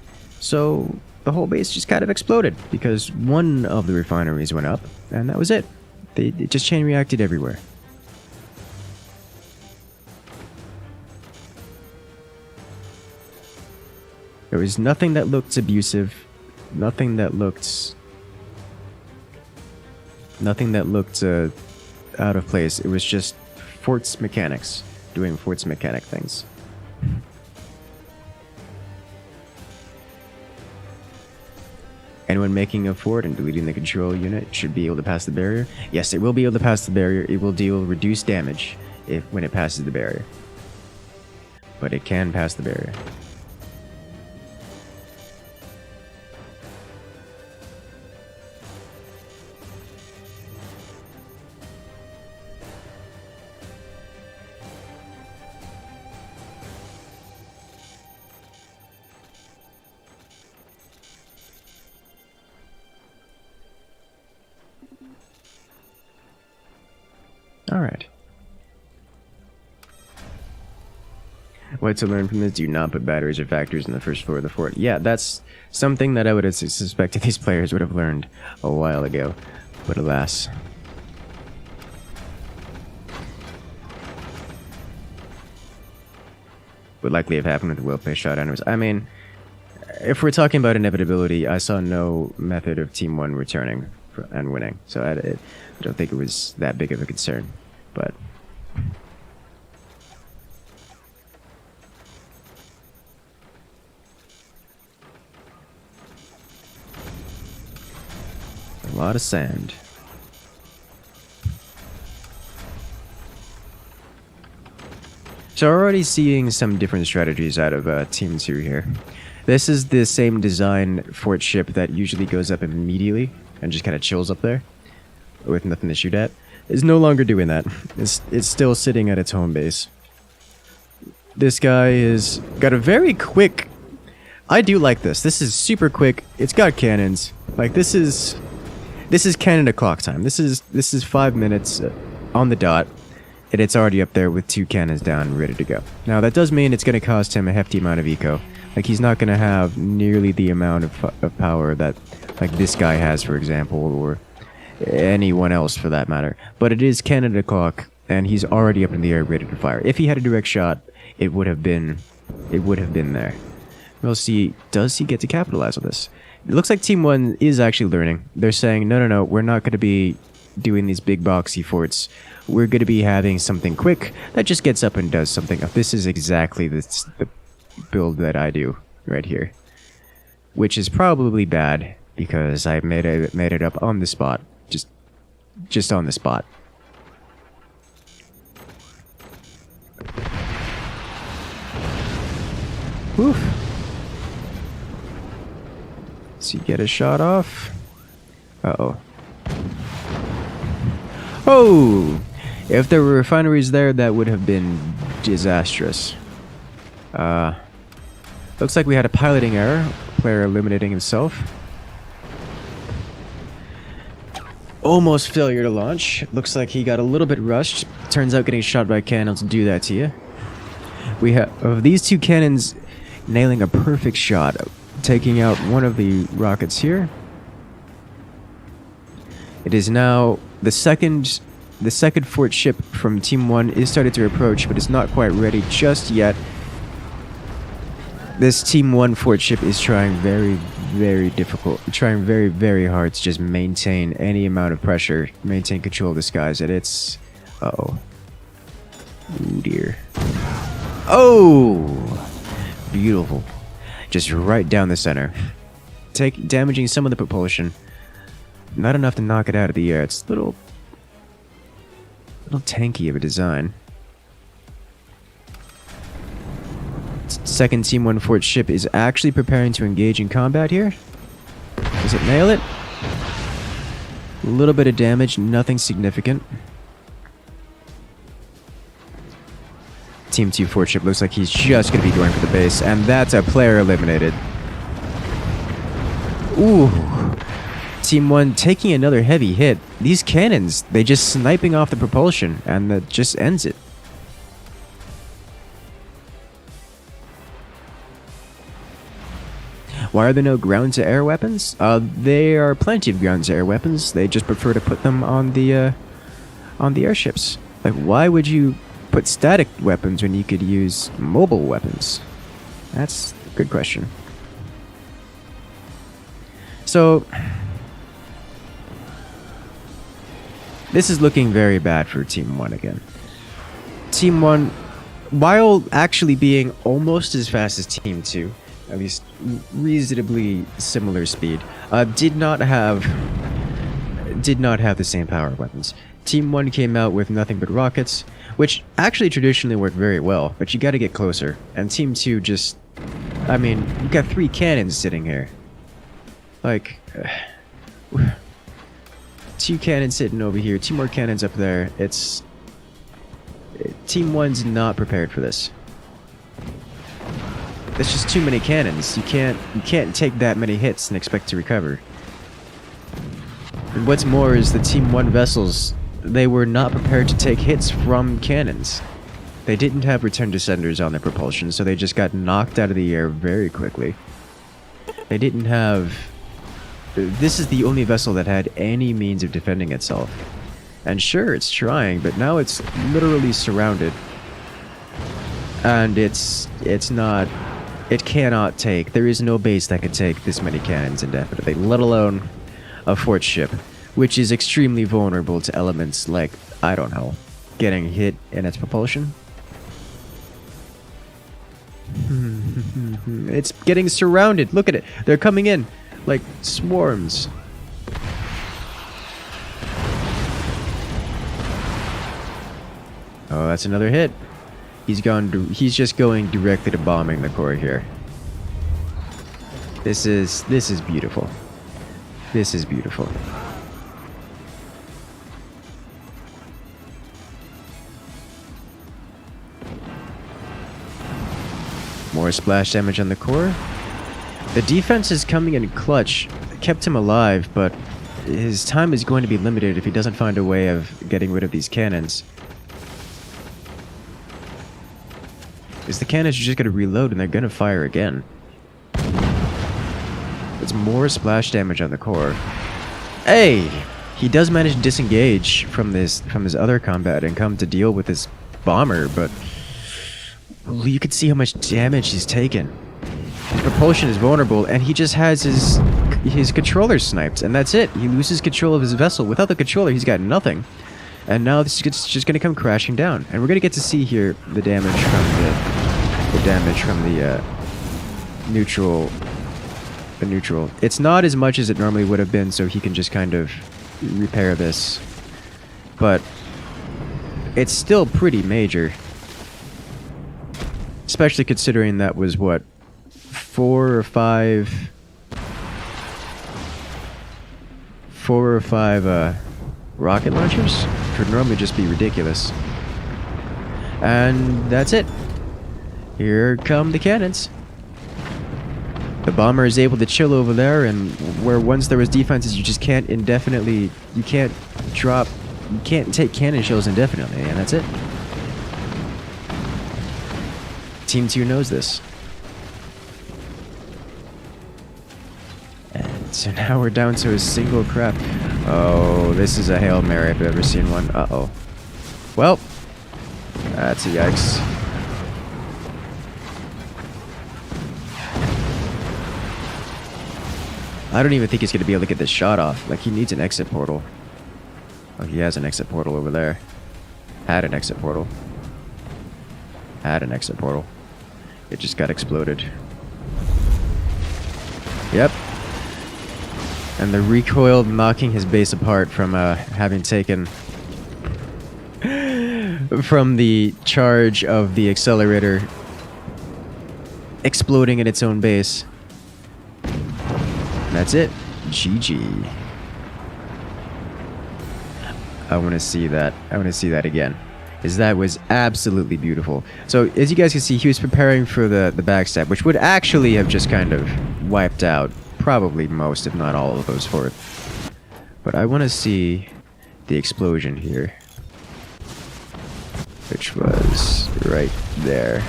So the whole base just kind of exploded because one of the refineries went up, and that was it. It just chain reacted everywhere. There was nothing that looked abusive, nothing that looked out of place. It was just Fort's mechanics doing Fort's mechanic things. Anyone making a fort and deleting the control unit should be able to pass the barrier. Yes, it will be able to pass the barrier. It will deal reduced damage when it passes the barrier. But it can pass the barrier. Alright. What to learn from this? Do not put batteries or factors in the first floor of the fort. Yeah, that's something that I would have suspected these players would have learned a while ago. But alas. Would likely have happened with the well-placed shot enemies. I mean, if we're talking about inevitability, I saw no method of Team 1 returning and winning. So I don't think it was that big of a concern. But a lot of sand. So we're already seeing some different strategies out of Team 2 here. This is the same design fort ship that usually goes up immediately and just kind of chills up there with nothing to shoot at. Is no longer doing that. It's still sitting at its home base. This guy is got a very quick... I do like this. This is super quick. It's got cannons. Like this is Canada clock time. This is 5 minutes on the dot, and it's already up there with 2 cannons down and ready to go. Now that does mean it's going to cost him a hefty amount of eco. Like he's not going to have nearly the amount of power that like this guy has, for example, or anyone else for that matter. But it is Canada clock, and he's already up in the air ready to fire. If he had a direct shot, it would have been there. We'll see, does he get to capitalize on this? It looks like Team 1 is actually learning. They're saying, no, we're not going to be doing these big boxy forts. We're going to be having something quick that just gets up and does something. This is exactly the build that I do right here. Which is probably bad, because I made it up on the spot. Just on the spot. Woof. Does he get a shot off? Uh-oh. Oh! If there were refineries there, that would have been disastrous. Looks like we had a piloting error. Player eliminating himself. Almost failure to launch. Looks like he got a little bit rushed. Turns out getting shot by cannons will do that to you. We have of these 2 cannons nailing a perfect shot, taking out one of the rockets here. It is now the second fort ship from Team 1 is started to approach, but it's not quite ready just yet. This Team 1 fort ship is trying very hard to just maintain any amount of pressure, maintain control of the skies, and it's... Uh-oh. Oh dear. Oh! Beautiful. Just right down the center. Damaging some of the propulsion. Not enough to knock it out of the air. It's a little tanky of a design. Second Team 1 fort ship is actually preparing to engage in combat here. Does it nail it? A little bit of damage, nothing significant. Team 2 Fortship looks like he's just going to be going for the base, and that's a player eliminated. Ooh. Team 1 taking another heavy hit. These cannons, they just sniping off the propulsion, and that just ends it. Why are there no ground-to-air weapons? There are plenty of ground-to-air weapons. They just prefer to put them on the airships. Like, why would you put static weapons when you could use mobile weapons? That's a good question. So, this is looking very bad for Team 1 again. Team 1, while actually being almost as fast as Team 2, at least reasonably similar speed, did not have the same power weapons. Team 1 came out with nothing but rockets, which actually traditionally work very well, but you gotta get closer. And Team 2 just... I mean, you've got 3 cannons sitting here. Like... 2 cannons sitting over here, 2 more cannons up there. It's... Team 1's not prepared for this. There's just too many cannons. You can't take that many hits and expect to recover. And what's more is the Team 1 vessels, they were not prepared to take hits from cannons. They didn't have return descenders on their propulsion, so they just got knocked out of the air very quickly. They didn't have... This is the only vessel that had any means of defending itself. And sure, it's trying, but now it's literally surrounded. And it's not... It cannot take... There is no base that can take this many cannons indefinitely, let alone a fort ship, which is extremely vulnerable to elements like, I don't know, getting hit in its propulsion. It's getting surrounded. Look at it. They're coming in like swarms. Oh, that's another hit. He's just going directly to bombing the core here. This is beautiful. This is beautiful. More splash damage on the core. The defense is coming in clutch. Kept him alive, but his time is going to be limited if he doesn't find a way of getting rid of these cannons. Because the cannons are just going to reload and they're going to fire again. It's more splash damage on the core. Hey! He does manage to disengage from this other combat and come to deal with this bomber, but you can see how much damage he's taken. His propulsion is vulnerable, and he just has his controller sniped, and that's it. He loses control of his vessel. Without the controller, he's got nothing. And now this is just going to come crashing down. And we're going to get to see here the damage from the neutral. The neutral. It's not as much as it normally would have been, so he can just kind of repair this. But it's still pretty major. Especially considering that was, what, 4 or 5 rocket launchers? Which would normally just be ridiculous. And that's it. Here come the cannons. The bomber is able to chill over there, and where once there was defenses, you just can't indefinitely... You can't take cannon shells indefinitely, and that's it. Team 2 knows this. And so now we're down to a single craft. Oh, this is a Hail Mary if I've ever seen one. Uh-oh. Well, that's a yikes. I don't even think he's going to be able to get this shot off. Like, he needs an exit portal. Oh, he has an exit portal over there. Had an exit portal. Had an exit portal. It just got exploded. Yep. And the recoil knocking his base apart from having taken... from the charge of the accelerator exploding in its own base. That's it. GG. I want to see that. I want to see that again. is that was absolutely beautiful. So as you guys can see, he was preparing for the backstab, which would actually have just kind of wiped out probably most, if not all of those forts. But I want to see the explosion here, which was right there.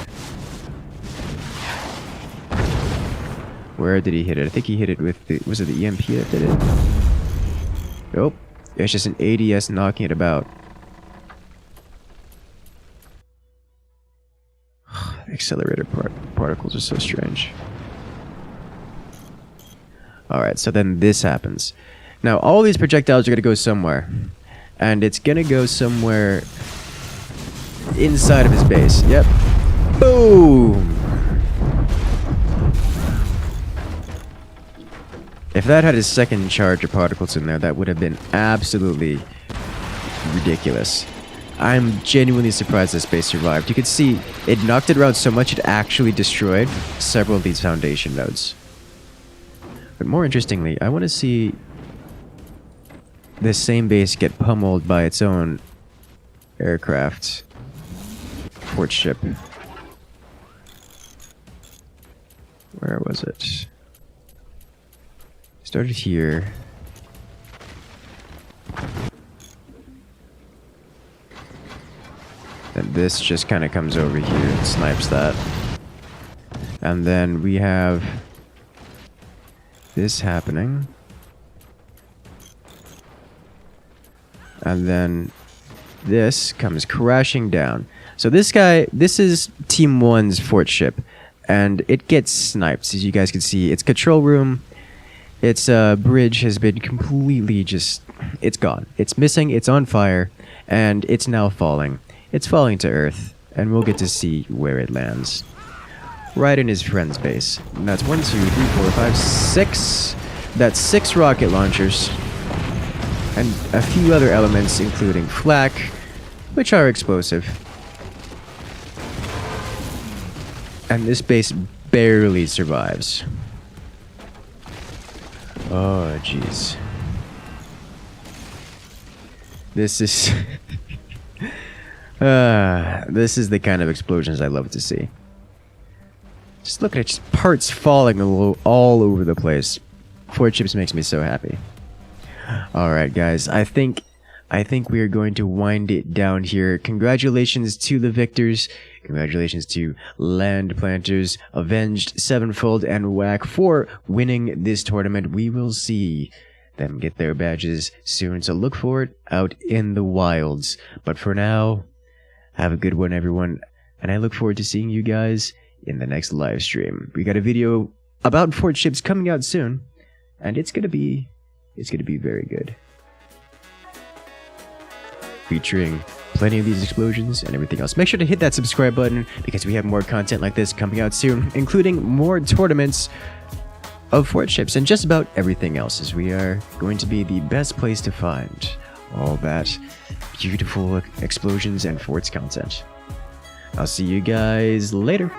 Where did he hit it? I think he hit it with the... Was it the EMP that did it? Nope. It's just an ADS knocking it about. Accelerator particles are so strange. Alright, so then this happens. Now, all these projectiles are going to go somewhere. And it's going to go somewhere inside of his base. Yep. Boom! If that had a second charge of particles in there, that would have been absolutely ridiculous. I'm genuinely surprised this base survived. You could see it knocked it around so much it actually destroyed several of these foundation nodes. But more interestingly, I want to see this same base get pummeled by its own aircraft. Fortship. Where was it? Started here. Then this just kind of comes over here and snipes that. And then we have this happening. And then this comes crashing down. So this guy, this is Team 1's Fortship. And it gets sniped. As you guys can see, its control room, its bridge has been completely just... It's gone. It's missing, it's on fire, and it's now falling. It's falling to Earth, and we'll get to see where it lands. Right in his friend's base. And that's 1, 2, 3, 4, 5, 6. That's 6 rocket launchers. And a few other elements, including flak, which are explosive. And this base barely survives. Oh, jeez. This is... this is the kind of explosions I love to see. Just look at it, just parts falling all over the place. Fortships makes me so happy. Alright guys, I think we are going to wind it down here. Congratulations to the victors. Congratulations to Land Planters, Avenged, Sevenfold, and Whack for winning this tournament. We will see them get their badges soon, so look for it out in the wilds. But for now, have a good one, everyone, and I look forward to seeing you guys in the next live stream. We got a video about Fortships coming out soon, and it's gonna be very good, featuring plenty of these explosions and everything else. Make sure to hit that subscribe button because we have more content like this coming out soon, including more tournaments of Fortships and just about everything else, as we are going to be the best place to find all that beautiful explosions and forts content. I'll see you guys later.